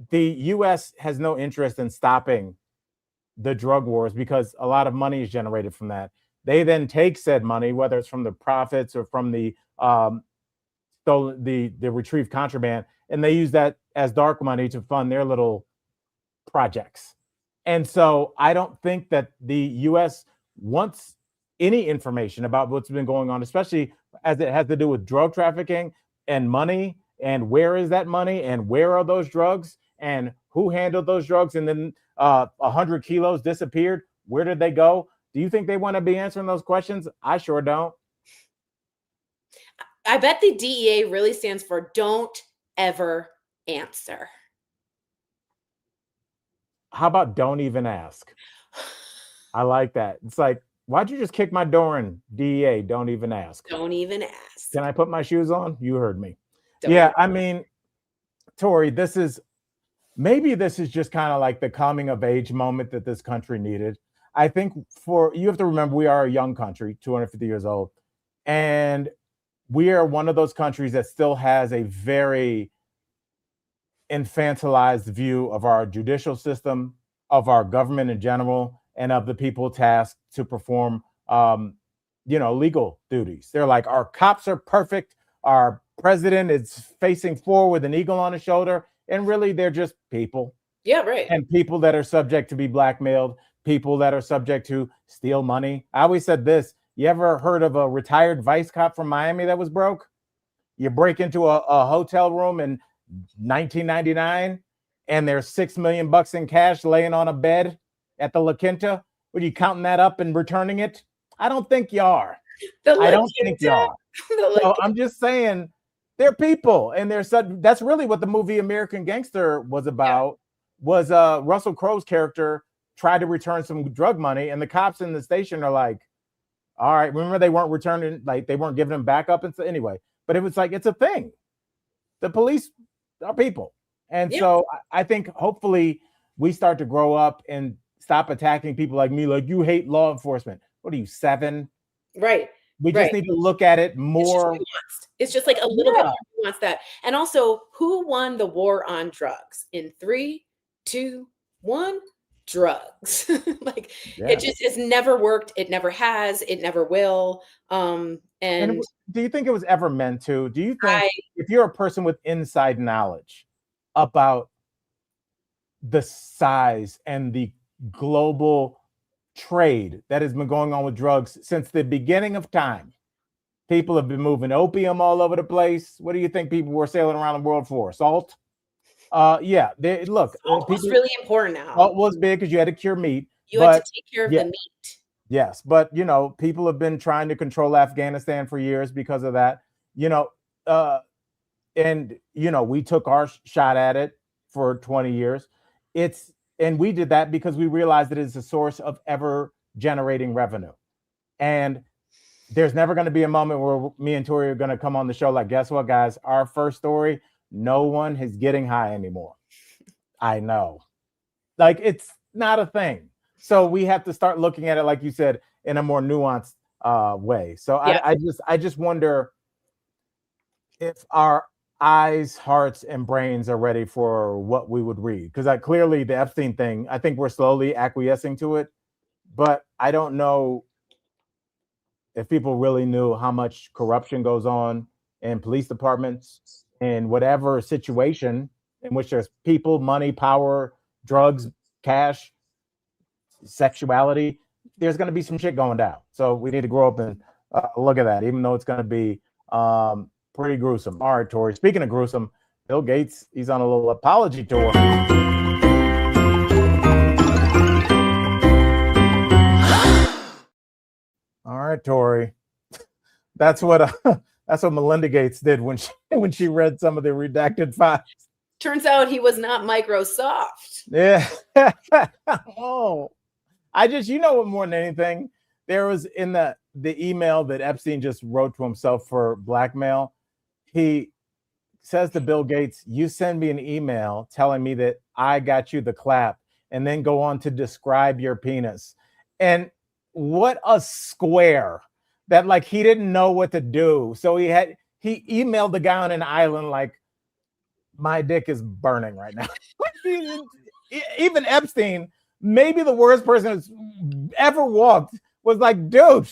The U.S. has no interest in stopping the drug wars because a lot of money is generated from that. They then take said money, whether it's from the profits or from the retrieved contraband, and they use that as dark money to fund their little projects. And so I don't think that the U.S. wants any information about what's been going on, especially as it has to do with drug trafficking and money, and where is that money, and where are those drugs, and who handled those drugs, and then 100 kilos disappeared. Where did they go? Do you think they want to be answering those questions? I sure don't. I bet the DEA really stands for don't ever answer. How about don't even ask? I like that. It's like, why'd you just kick my door in, DEA? Don't even ask. Don't even ask. Can I put my shoes on? You heard me. Don't I mean, Tori, this is just kind of like the coming of age moment that this country needed. I think you have to remember, we are a young country, 250 years old. And we are one of those countries that still has a very infantilized view of our judicial system, of our government in general, and of the people tasked to perform, legal duties. They're like, our cops are perfect. Our president is facing forward with an eagle on his shoulder. And really, they're just people. Yeah, right. And people that are subject to be blackmailed, people that are subject to steal money. I always said this. You ever heard of a retired vice cop from Miami that was broke? You break into a hotel room in 1999 and there's $6 million in cash laying on a bed at the La Quinta. What are you counting that up and returning it? I don't think you are. I don't think you are. So I'm just saying they're people, and that's really what the movie American Gangster was about. Was Russell Crowe's character tried to return some drug money, and the cops in the station are like, all right, remember they weren't returning, like they weren't giving him back up. And so anyway, but it was like, it's a thing. The police are people. And so I think hopefully we start to grow up and stop attacking people like me, like you hate law enforcement. What are you, 7? Right. We just need to look at it more. It's just like a little bit more nuanced that. And also, who won the war on drugs? In 3, 2, 1, drugs. It's never worked. It never has. It never will. And do you think it was ever meant to? Do you think if you're a person with inside knowledge about the size and the global trade that has been going on with drugs since the beginning of time, people have been moving opium all over the place. What do you think people were sailing around the world for? Salt? Salt was really important now. Salt was big because you had to cure meat. You had to take care of the meat. Yes, but people have been trying to control Afghanistan for years because of that. We took our shot at it for 20 years. And we did that because we realized that it's a source of ever generating revenue. And there's never going to be a moment where me and Tori are going to come on the show like, guess what, guys? Our first story, no one is getting high anymore. I know. Like, it's not a thing. So we have to start looking at it, like you said, in a more nuanced way. So I just wonder if our eyes, hearts, and brains are ready for what we would read. Because clearly the Epstein thing, I think we're slowly acquiescing to it. But I don't know if people really knew how much corruption goes on in police departments in whatever situation in which there's people, money, power, drugs, cash, sexuality. There's going to be some shit going down. So we need to grow up and look at that, even though it's going to be pretty gruesome. All right, Tori. Speaking of gruesome, Bill Gates, he's on a little apology tour. All right, Tori. That's what Melinda Gates did when she read some of the redacted files. Turns out he was not Microsoft. Yeah. Oh, more than anything, there was in the email that Epstein just wrote to himself for blackmail. He says to Bill Gates, you send me an email telling me that I got you the clap, and then go on to describe your penis. And what a square that, like, he didn't know what to do. So he emailed the guy on an island like, my dick is burning right now. Even Epstein, maybe the worst person who's ever walked, was like, dude,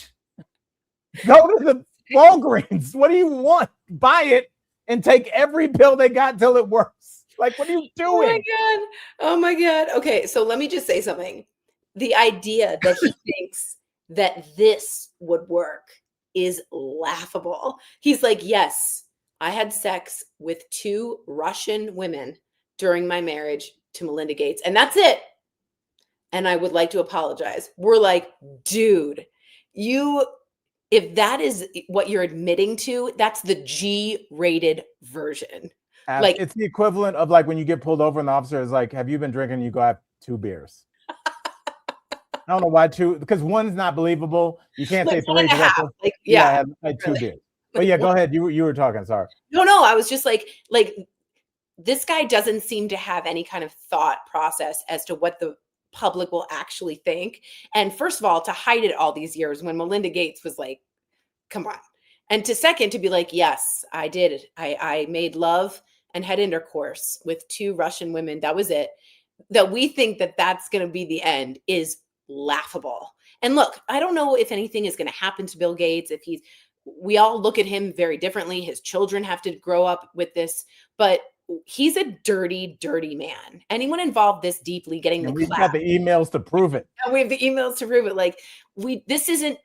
go to the Walgreens. What do you want? Buy it and take every pill they got till it works. Like, what are you doing? Oh my God. Okay, so let me just say something. The idea that he thinks that this would work is laughable. He's like, yes, I had sex with 2 Russian women during my marriage to Melinda Gates, and that's it. And I would like to apologize. We're like, dude, if that is what you're admitting to, that's the G-rated version. Like, it's the equivalent of like when you get pulled over and the officer is like, have you been drinking? You go, I have 2 beers. I don't know why 2, because 1's not believable. You can't say 3. Like, I had 2 beers. But yeah, go ahead. You were talking. Sorry. No, I was just like this guy doesn't seem to have any kind of thought process as to what the public will actually think. And first of all, to hide it all these years when Melinda Gates was like, come on. And to second, to be like, yes, I did it. I made love and had intercourse with 2 Russian women, that was it, that we think that that's going to be the end is laughable. And look, I don't know if anything is going to happen to Bill Gates, if we all look at him very differently. His children have to grow up with this, but he's a dirty, dirty man. Anyone involved this deeply getting And the we've clap. got the emails to prove it. And we have the emails to prove it. Like this isn't,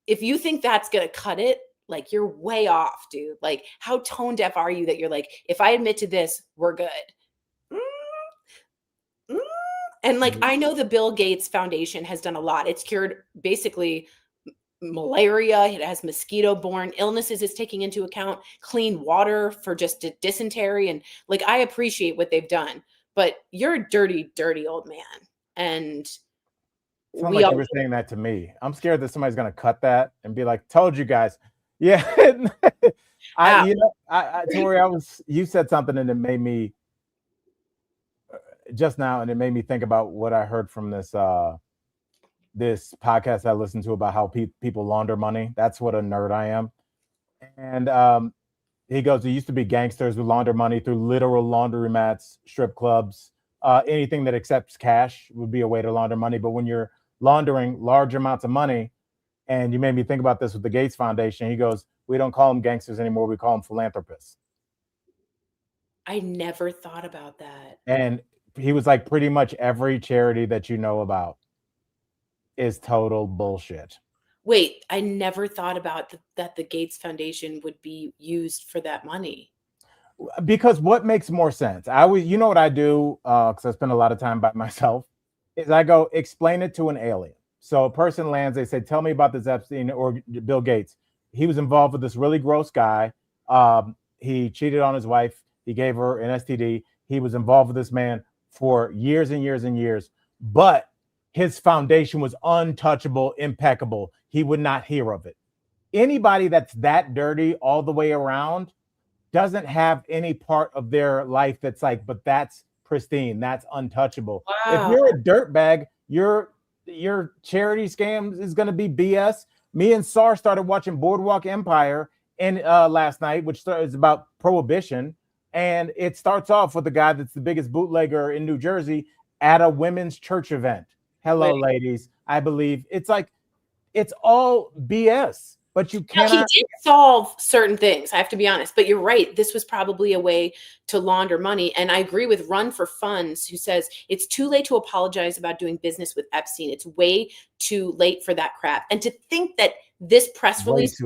if you think that's going to cut it, like you're way off, dude. Like how tone deaf are you that you're like, if I admit to this, we're good. And like, I know the Bill Gates Foundation has done a lot. It's cured basically malaria. It has mosquito-borne illnesses. It's taking into account clean water for just dysentery. And like, I appreciate what they've done, but you're a dirty, dirty old man. And Sound like you were saying that to me. I'm scared that somebody's going to cut that and be like, told you guys. Yeah. Tori, you said something and it made me just now, and it made me think about what I heard from this this podcast I listened to about how people launder money. That's what a nerd I am. And he goes, there used to be gangsters who launder money through literal laundromats, strip clubs, anything that accepts cash would be a way to launder money. But when you're laundering large amounts of money, and you made me think about this with the Gates Foundation, he goes, we don't call them gangsters anymore. We call them philanthropists. I never thought about that. And he was like, pretty much every charity that you know about is total bullshit. Wait, I never thought about that the Gates Foundation would be used for that money. Because what makes more sense? You know what I do, because I spend a lot of time by myself, is I go explain it to an alien. So a person lands, they say, tell me about this Epstein or Bill Gates. He was involved with this really gross guy. He cheated on his wife. He gave her an STD. He was involved with this man for years and years and years. But his foundation was untouchable, impeccable. He would not hear of it. Anybody that's that dirty all the way around doesn't have any part of their life that's like, but that's pristine, that's untouchable. Wow. If you're a dirtbag, your charity scams is going to be BS. Me and Sar started watching Boardwalk Empire last night, which is about prohibition. And it starts off with the guy that's the biggest bootlegger in New Jersey at a women's church event. Hello, ladies. I believe it's like, it's all BS, but you cannot. No, he did solve certain things, I have to be honest, but you're right. This was probably a way to launder money. And I agree with Run for Funds, who says it's too late to apologize about doing business with Epstein. It's way too late for that crap. And to think that this press release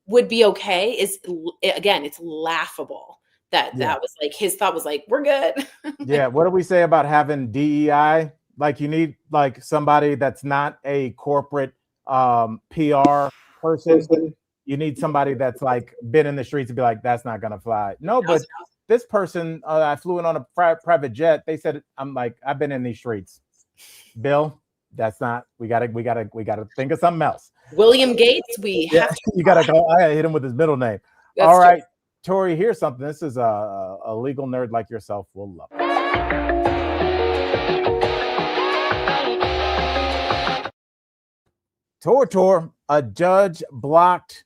would be okay is, again, it's laughable. That was like, his thought was like, we're good. Yeah. What do we say about having DEI? Like you need like somebody that's not a corporate PR person. You need somebody that's like been in the streets to be like, that's not gonna fly. No, but this person, I flew in on a private jet. They said, I'm like, I've been in these streets. Bill, that's not. We gotta think of something else. William Gates, you gotta go. I gotta hit him with his middle name. That's all right, Tori. Here's something. This is a legal nerd like yourself will love it. Tor, a judge blocks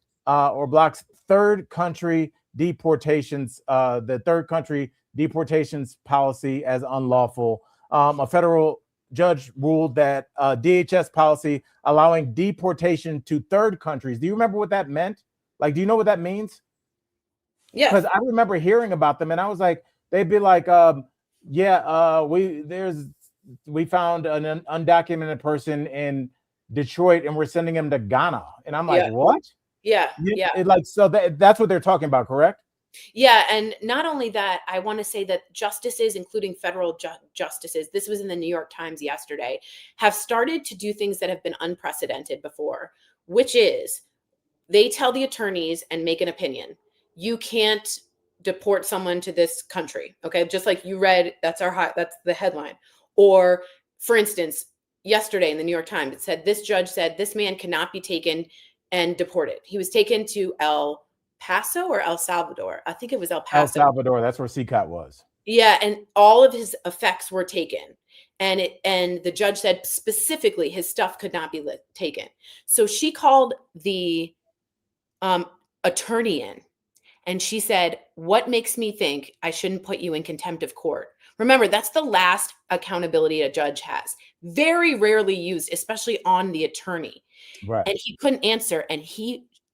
third country deportations, the third country deportations policy as unlawful. A federal judge ruled that DHS policy allowing deportation to third countries. Do you remember what that meant? Like, do you know what that means? Yeah. Because I remember hearing about them and I was like, they'd be like, we found an undocumented person in Detroit and we're sending him to Ghana. And I'm like, what? Yeah. So that's what they're talking about, correct? Yeah. And not only that, I want to say that justices, including federal justices, this was in the New York Times yesterday, have started to do things that have been unprecedented before, which is they tell the attorneys and make an opinion. You can't deport someone to this country. Okay. Just like you read, that's the headline. Or for instance, yesterday in the New York Times, it said this judge said this man cannot be taken and deported. He was taken to El Paso or El Salvador. I think it was El Paso. El Salvador. That's where CCOT was. Yeah, and all of his effects were taken, and the judge said specifically his stuff could not be taken. So she called the attorney in, And she said, "What makes me think I shouldn't put you in contempt of court?" Remember, that's the last accountability a judge has. Very rarely used, especially on the attorney. Right. And he couldn't answer. And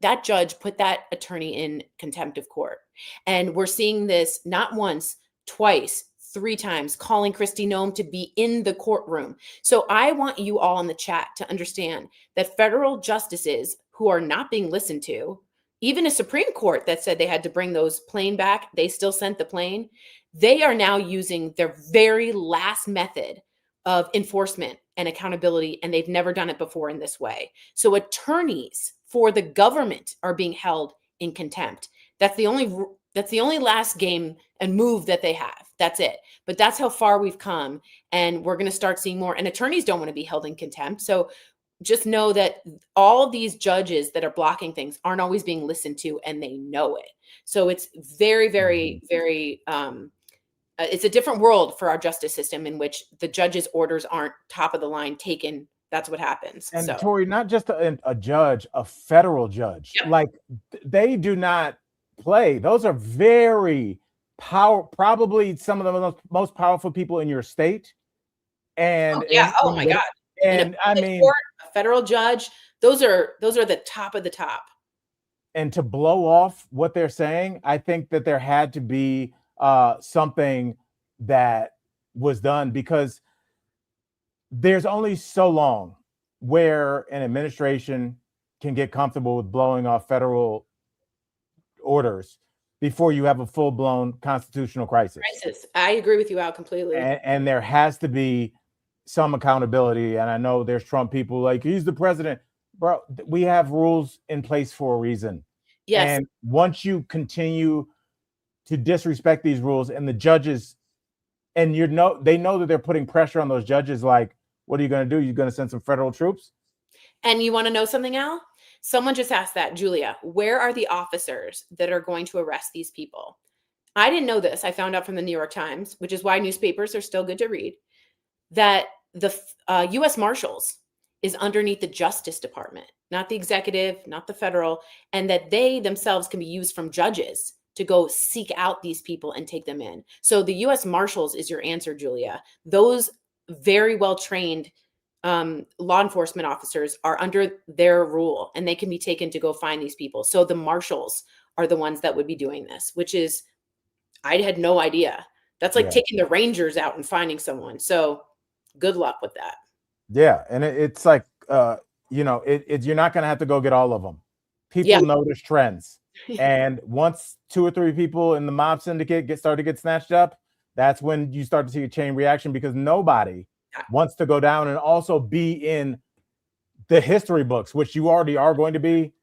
that judge put that attorney in contempt of court. And we're seeing this not once, twice, 3 times, calling Kristi Noem to be in the courtroom. So I want you all in the chat to understand that federal justices who are not being listened to, even a Supreme Court that said they had to bring those plane back, they still sent the plane. They are now using their very last method of enforcement and accountability, and they've never done it before in this way. So attorneys for the government are being held in contempt. That's the only last game and move that they have. That's it. But that's how far we've come, and we're going to start seeing more. And attorneys don't want to be held in contempt. So just know that all of these judges that are blocking things aren't always being listened to, and they know it. So it's very, very, very it's a different world for our justice system in which the judge's orders aren't top of the line taken. That's what happens. And So Tori, not just a judge, a federal judge. Yep. Like they do not play. Those are very probably some of the most powerful people in your state. And oh my God. And I mean, court, a federal judge, those are the top of the top. And to blow off what they're saying, I think that there had to be something that was done, because there's only so long where an administration can get comfortable with blowing off federal orders before you have a full-blown constitutional crisis. I agree with you, Al, completely. And there has to be some accountability. And I know there's Trump people like, he's the president. Bro, we have rules in place for a reason. Yes. And once you continue to disrespect these rules, and the judges, and they know that they're putting pressure on those judges, like, what are you going to do? You're going to send some federal troops? And you want to know something, Al? Someone just asked that, Julia, where are the officers that are going to arrest these people? I didn't know this. I found out from the New York Times, which is why newspapers are still good to read, that the U.S. Marshals is underneath the Justice Department, not the executive, not the federal, and that they themselves can be used from judges to go seek out these people and take them in. So the U.S. Marshals is your answer, Julia. Those very well-trained law enforcement officers are under their rule, and they can be taken to go find these people. So the marshals are the ones that would be doing this, which is, I had no idea. That's like taking the Rangers out and finding someone. So good luck with that. Yeah. And it's like, you're not going to have to go get all of them. People notice trends. And once 2 or 3 people in the mob syndicate start to get snatched up, that's when you start to see a chain reaction, because nobody wants to go down and also be in the history books, which you already are going to be.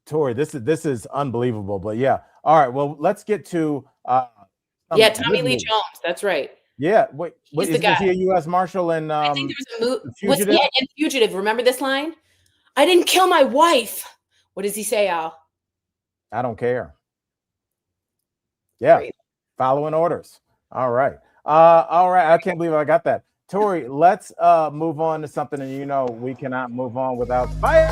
Tori, this is unbelievable. But yeah. All right. Well, let's get to Tommy Lee Jones. That's right. Yeah. Wait, is he a U.S. Marshal? And I think there was a Fugitive? In Fugitive. Remember this line? I didn't kill my wife. What does he say, Al? I don't care. Yeah. Great. Following orders. All right. All right. I can't believe I got that. Tori, let's move on to something, and we cannot move on without fire.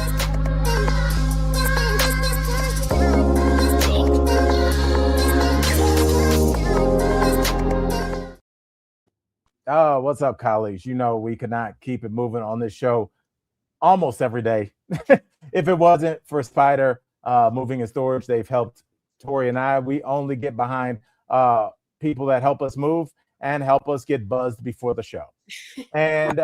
Oh, what's up, colleagues? We cannot keep it moving on this show almost every day. If it wasn't for Spider Moving and Storage, they've helped Tori and I. We only get behind people that help us move and help us get buzzed before the show. And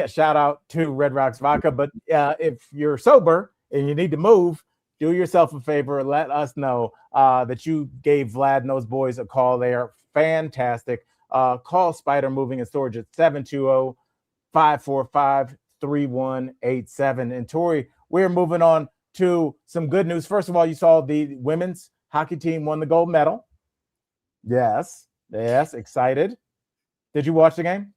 shout out to Red Rocks Vodka. But if you're sober and you need to move, do yourself a favor. Let us know that you gave Vlad and those boys a call. They are fantastic. Call Spider Moving and Storage at 720-545-3187. And Tori, we're moving on to some good news. First of all, you saw the women's hockey team won the gold medal. Yes, excited. Did you watch the game?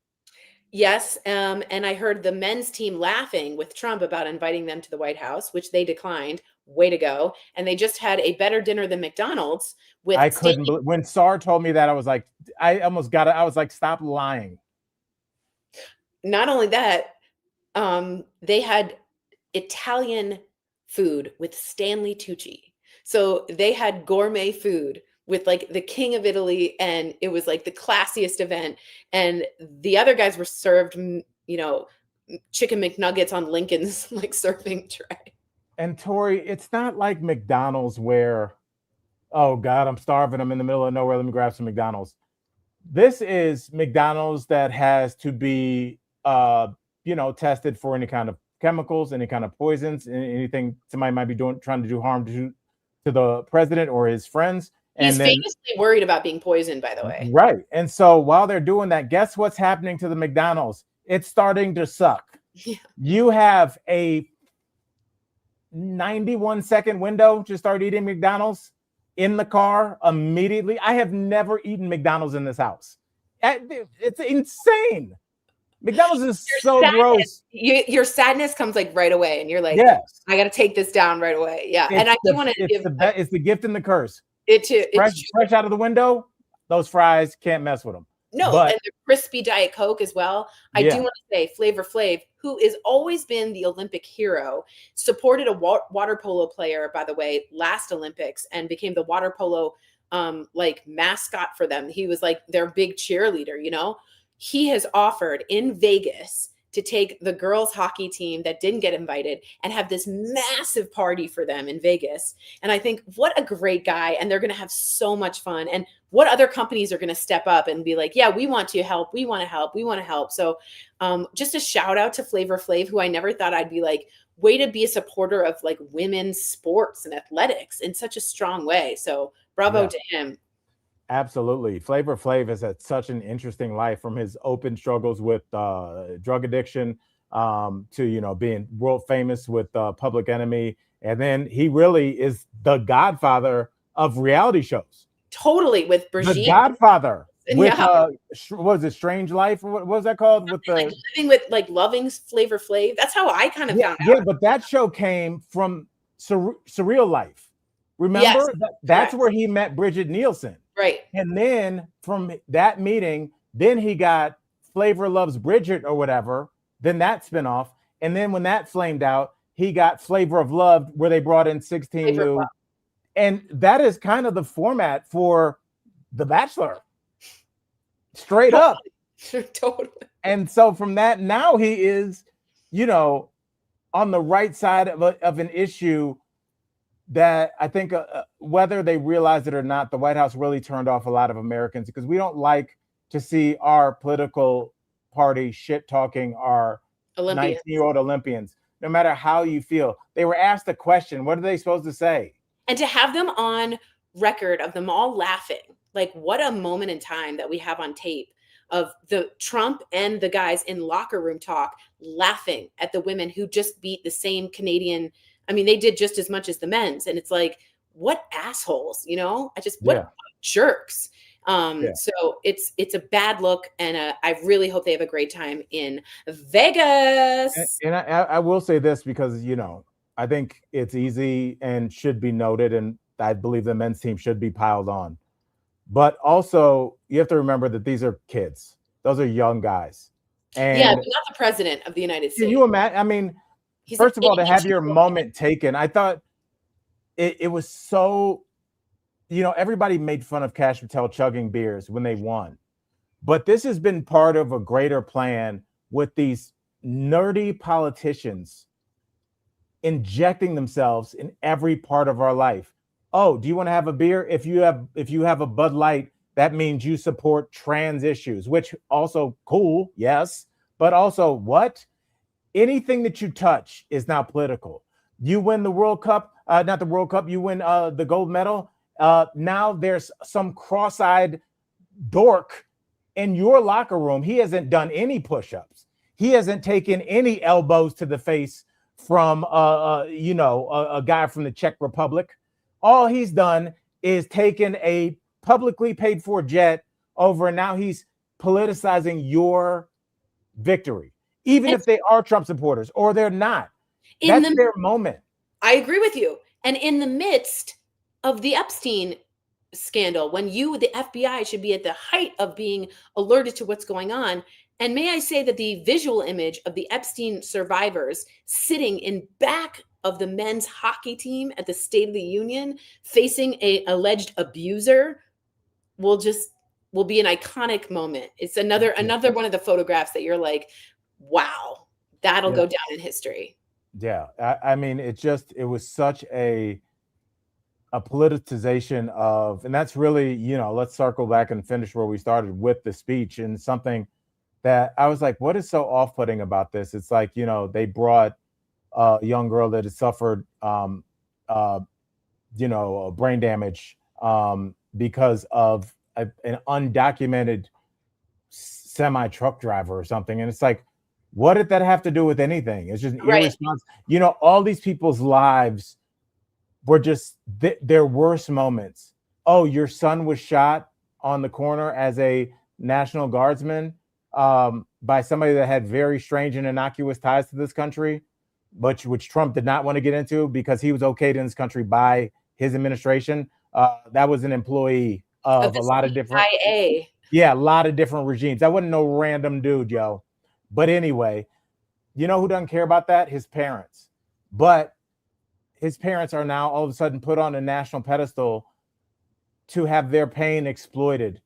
Yes, and I heard the men's team laughing with Trump about inviting them to the White House, which they declined. Way to go. And they just had a better dinner than McDonald's. I couldn't believe, when Sar told me that, I was like, I almost got it. I was like, stop lying. Not only that, they had Italian food with Stanley Tucci. So they had gourmet food with like the king of Italy, and it was like the classiest event. And the other guys were served, chicken McNuggets on Lincoln's like serving tray. And Tori, it's not like McDonald's where, oh God, I'm starving. I'm in the middle of nowhere. Let me grab some McDonald's. This is McDonald's that has to be, tested for any kind of chemicals, any kind of poisons, anything somebody might be trying to do harm to the president or his friends. He's And then, famously worried about being poisoned, by the way. right. And so while they're doing that, guess what's happening to the McDonald's? It's starting to suck. Yeah. You have a 91-second window to start eating McDonald's in the car immediately. I have never eaten McDonald's in this house. It's insane. McDonald's is so gross. Your sadness comes like right away, and you're like, yes, I got to take this down right away. Yeah, and I do want to give it's the gift and the curse. It's fresh out of the window. Those fries, can't mess with them. No, but, and the crispy Diet Coke as well. I do want to say Flavor Flav, who has always been the Olympic hero, supported a water polo player, by the way, last Olympics, and became the water polo like mascot for them. He was like their big cheerleader, He has offered in Vegas to take the girls hockey team that didn't get invited and have this massive party for them in Vegas. And I think what a great guy. And they're going to have so much fun. And what other companies are going to step up and be like, yeah, we want to help. We want to help. We want to help. So just a shout out to Flavor Flav, who I never thought I'd be like, way to be a supporter of like women's sports and athletics in such a strong way. So bravo to him. Absolutely. Flavor Flav has had such an interesting life, from his open struggles with drug addiction to, being world famous with Public Enemy. And then he really is the godfather of reality shows. Totally. With Brigitte. The godfather. With, what was it, Strange Life? What was that called? With like living with like loving Flavor Flav. That's how I kind of found out. Yeah, but that show came from Surreal Life. Remember? Yes, that's where he met Bridget Nielsen. Right. And then from that meeting, then he got Flavor Loves Bridget or whatever, then that spinoff. And then when that flamed out, he got Flavor of Love, where they brought in 16 new. And that is kind of the format for The Bachelor. Straight up. Totally. And so from that, now he is, on the right side of an issue that I think whether they realize it or not, the White House really turned off a lot of Americans, because we don't like to see our political party shit talking our 19-year-old Olympians, no matter how you feel. They were asked a question. What are they supposed to say? And to have them on record of them all laughing, like what a moment in time that we have on tape of the Trump and the guys in locker room talk laughing at the women who just beat the same Canadian. I mean, they did just as much as the men's, and it's like, what assholes, what jerks. So it's a bad look, and I really hope they have a great time in Vegas. And I will say this, because, I think it's easy and should be noted, and I believe the men's team should be piled on. But also, you have to remember that these are kids. Those are young guys. And yeah, but not the president of the United States. Can you imagine? I mean, first of all, to have your moment taken, I thought it was so, everybody made fun of Cash Patel chugging beers when they won. But this has been part of a greater plan with these nerdy politicians injecting themselves in every part of our life. Oh, do you want to have a beer? If you have a Bud Light, that means you support trans issues, which also cool, yes. But also what? Anything that you touch is now political. You win the World Cup, not the World Cup, you win the gold medal. Now there's some cross-eyed dork in your locker room. He hasn't done any push-ups. He hasn't taken any elbows to the face from, a guy from the Czech Republic. All he's done is taken a publicly paid for jet over, and now he's politicizing your victory. Even if they are Trump supporters or they're not. That's their moment. I agree with you. And in the midst of the Epstein scandal, when the FBI should be at the height of being alerted to what's going on. And may I say that the visual image of the Epstein survivors sitting in back of the men's hockey team at the State of the Union facing a alleged abuser will be an iconic moment. It's another one of the photographs that you're like, wow, that'll go down in history. Yeah. I mean, it was such a politicization of, and that's really, let's circle back and finish where we started with the speech, and something that I was like, what is so off-putting about this? It's like, they brought a young girl that had suffered, brain damage because of an undocumented semi-truck driver or something. And it's like, what did that have to do with anything? It's just irresponsible. All these people's lives were just their worst moments. Oh, your son was shot on the corner as a National Guardsman by somebody that had very strange and innocuous ties to this country, which Trump did not want to get into because he was okayed in this country by his administration. That was an employee of a lot of different a lot of different regimes. That wasn't no random dude, yo. But anyway, who doesn't care about that? His parents. But his parents are now all of a sudden put on a national pedestal to have their pain exploited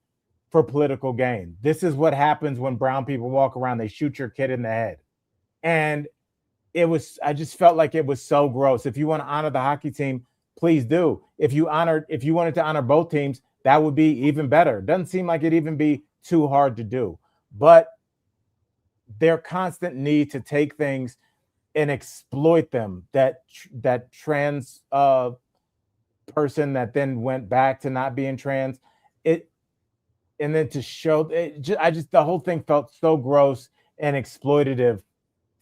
for political gain. This is what happens when brown people walk around. They shoot your kid in the head. And I just felt like it was so gross. If you want to honor the hockey team, please do. If you wanted to honor both teams, that would be even better. Doesn't seem like it'd even be too hard to do. But their constant need to take things and exploit them, that trans person that then went back to not being trans, and then to show it, the whole thing felt so gross and exploitative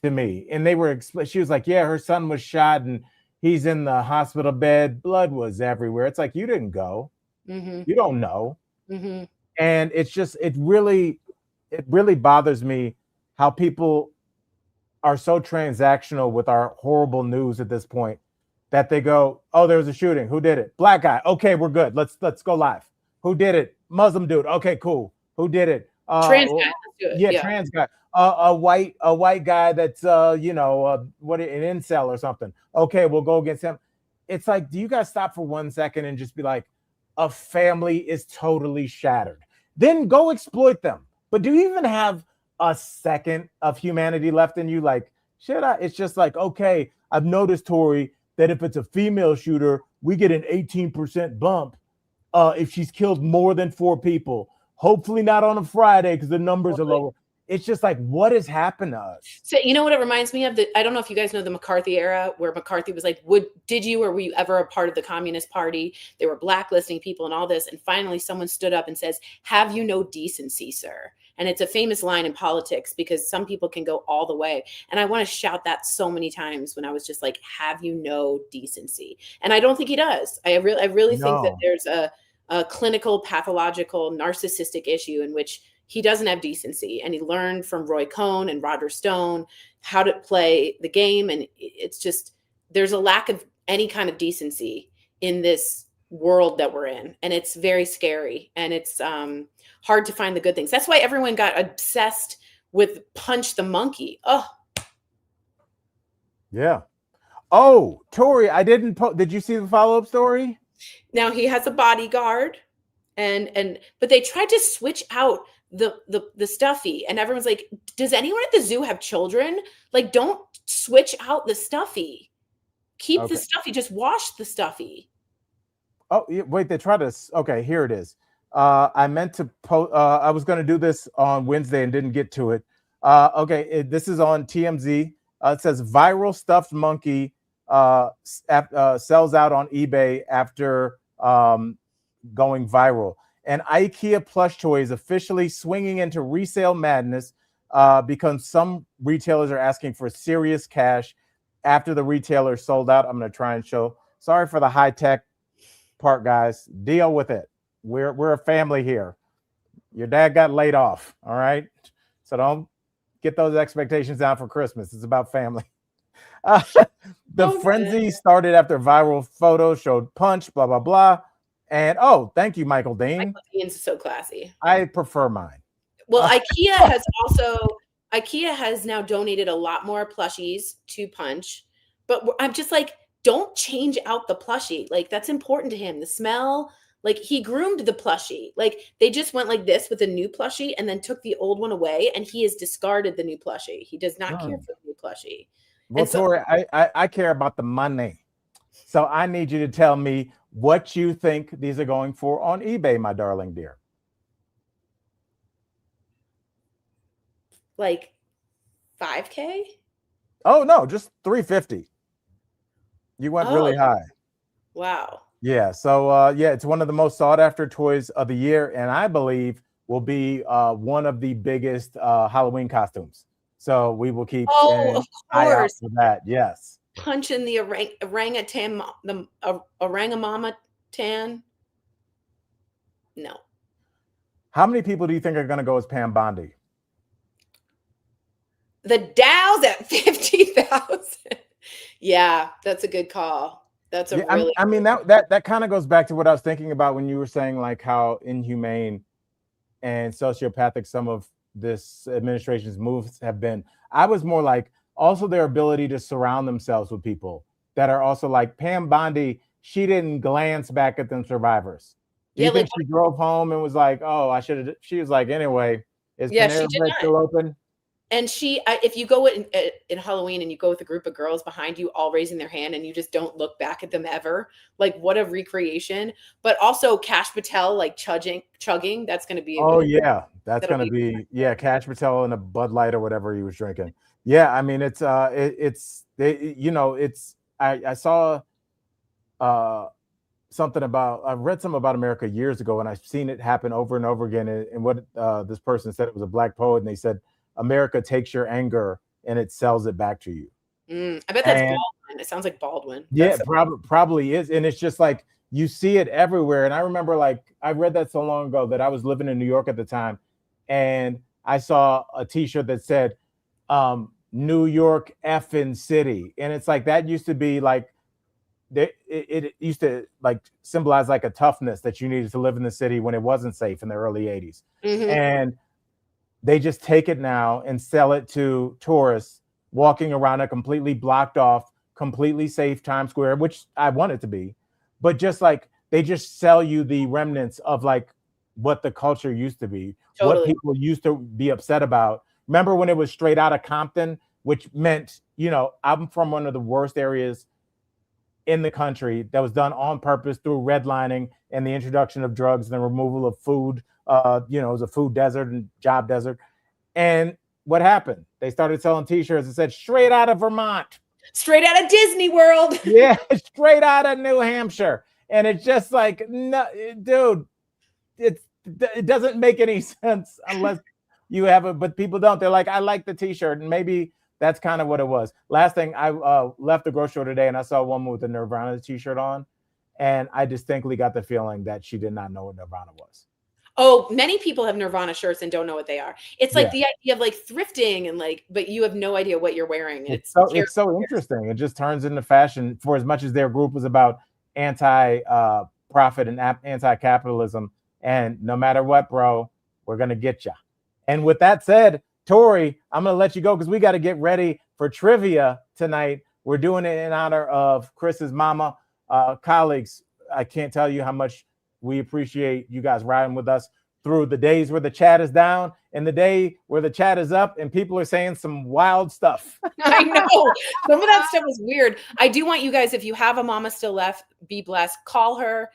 to me. And she was like, yeah, her son was shot and he's in the hospital bed, blood was everywhere. It's like, you didn't go. Mm-hmm. You don't know. Mm-hmm. And it's just, it really bothers me how people are so transactional with our horrible news at this point that they go, oh, there was a shooting. Who did it? Black guy. Okay, we're good. Let's go live. Who did it? Muslim dude. Okay, cool. Who did it? Trans guy. Let's do it. Yeah, trans guy. A white guy that's an incel or something. Okay, we'll go against him. It's like, do you guys stop for 1 second and just be like, a family is totally shattered? Then go exploit them. But do you even have a second of humanity left in you? Like, should I? It's just like, okay, I've noticed, Tori, that if it's a female shooter, we get an 18% bump if she's killed more than 4 people. Hopefully not on a Friday because the numbers are lower. It's just like, what has happened to us? So you know what it reminds me of? I don't know if you guys know the McCarthy era, where McCarthy was like, did you or were you ever a part of the Communist Party? They were blacklisting people and all this. And finally someone stood up and says, have you no decency, sir? And it's a famous line in politics because some people can go all the way. And I want to shout that so many times when I was just like, have you no decency? And I don't think he does. I really think that there's a clinical, pathological, narcissistic issue in which he doesn't have decency, and he learned from Roy Cohn and Roger Stone how to play the game. And it's just, there's a lack of any kind of decency in this world that we're in. And it's very scary, and it's hard to find the good things. That's why everyone got obsessed with Punch the Monkey. Oh, yeah. Oh, Tori, I didn't did you see the follow-up story? Now he has a bodyguard, but they tried to switch out the stuffy, and everyone's like, does anyone at the zoo have children? Like, don't switch out the stuffy. Keep the stuffy. Just wash the stuffy. Oh, wait, they tried to. Okay, here it is. I meant to post. I was going to do this on Wednesday and didn't get to it. Okay, this is on TMZ. It says viral stuffed monkey sells out on eBay after going viral. And IKEA plush toy is officially swinging into resale madness because some retailers are asking for serious cash after the retailer sold out. I'm going to try and show. Sorry for the high tech part, guys. Deal with it. We're a family here. Your dad got laid off. All right. So don't get those expectations down for Christmas. It's about family. The frenzy started after viral photos showed Punch, blah, blah, blah. And thank you, Michael Dean. Michael Dean's so classy. I prefer mine. Well, IKEA has now donated a lot more plushies to Punch, But I'm just like, don't change out the plushie. Like, that's important to him. The smell, like, he groomed the plushie. Like, they just went like this with a new plushie and then took the old one away, and he has discarded the new plushie. He does not care for the new plushie. Well, And so, Tori, I care about the money. So I need you to tell me what you think these are going for on eBay, my darling dear. like, $5K? Oh, no, just $350. You went really high. Wow. Yeah. So, yeah, it's one of the most sought after toys of the year. And I believe will be one of the biggest Halloween costumes. So we will keep of eye out course. for that. Yes. Punching the orangutan, the orangamama tan. No. How many people do you think are going to go as Pam Bondi? The Dow's at 50,000. Yeah, that's a good call. That's a really. I mean, that kind of goes back to what I was thinking about when you were saying like how inhumane and sociopathic some of this administration's moves have been. I was more like also their ability to surround themselves with people that are also like Pam Bondi. She didn't glance back at them survivors. Do you think she drove home and was like, "Oh, I should have"? She was like, "Anyway, is Panera Bread still open?" And if you go in Halloween and you go with a group of girls behind you, all raising their hand, and you just don't look back at them ever, like what a recreation. But also Kash Patel, like chugging. That's going to be. That's going to be Kash Patel and a Bud Light or whatever he was drinking. Yeah, I mean, I saw something about, I read something about America years ago, and I've seen it happen over and over again. And what this person said, it was a Black poet, and they said, America takes your anger and it sells it back to you. I bet that's Baldwin. It sounds like Baldwin. Yeah, probably is. And it's just like, you see it everywhere. And I remember, like, I read that so long ago that I was living in New York at the time, and I saw a t-shirt that said, New York effing city. And it's like, that used to be like, it used to like symbolize like a toughness that you needed to live in the city when it wasn't safe in the early 80s. And they just take it now and sell it to tourists walking around a completely blocked off, completely safe Times Square, which I want it to be. But just like, they just sell you the remnants of like what the culture used to be, what people used to be upset about. Remember when it was straight out of Compton, which meant, I'm from one of the worst areas in the country that was done on purpose through redlining and the introduction of drugs and the removal of food. It was a food desert and job desert. And what happened? They started selling t-shirts that said straight out of Vermont. Straight out of Disney World. Yeah, straight out of New Hampshire. And it's just like, no, dude, it doesn't make any sense unless you have it, but people don't. They're like, I like the t-shirt. And maybe that's kind of what it was. Last thing, I left the grocery store today and I saw a woman with a Nirvana t-shirt on. And I distinctly got the feeling that she did not know what Nirvana was. Oh, many people have Nirvana shirts and don't know what they are. It's like the idea of like thrifting and like, but you have no idea what you're wearing. It's so interesting. It just turns into fashion. For as much as their group was about anti-profit and anti-capitalism, and no matter what, bro, we're gonna get you. And with that said, Tori, I'm gonna let you go because we got to get ready for trivia tonight. We're doing it in honor of Chris's mama. Colleagues, I can't tell you how much we appreciate you guys riding with us through the days where the chat is down and the day where the chat is up and people are saying some wild stuff. I know. Some of that stuff is weird. I do want you guys, if you have a mama still left, be blessed. Call her,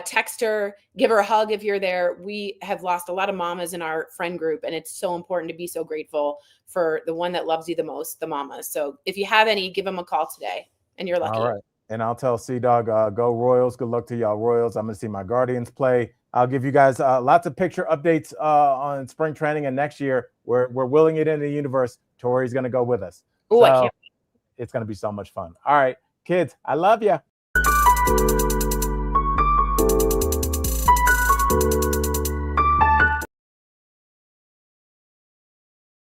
text her, give her a hug if you're there. We have lost a lot of mamas in our friend group, and it's so important to be so grateful for the one that loves you the most, the mamas. So if you have any, give them a call today, and you're lucky. All right. And I'll tell C-Dog, go Royals. Good luck to y'all Royals. I'm going to see my Guardians play. I'll give you guys lots of picture updates on spring training. And next year, we're willing it in the universe. Tori's going to go with us. Oh, I can't. It's going to be so much fun. All right, kids, I love you.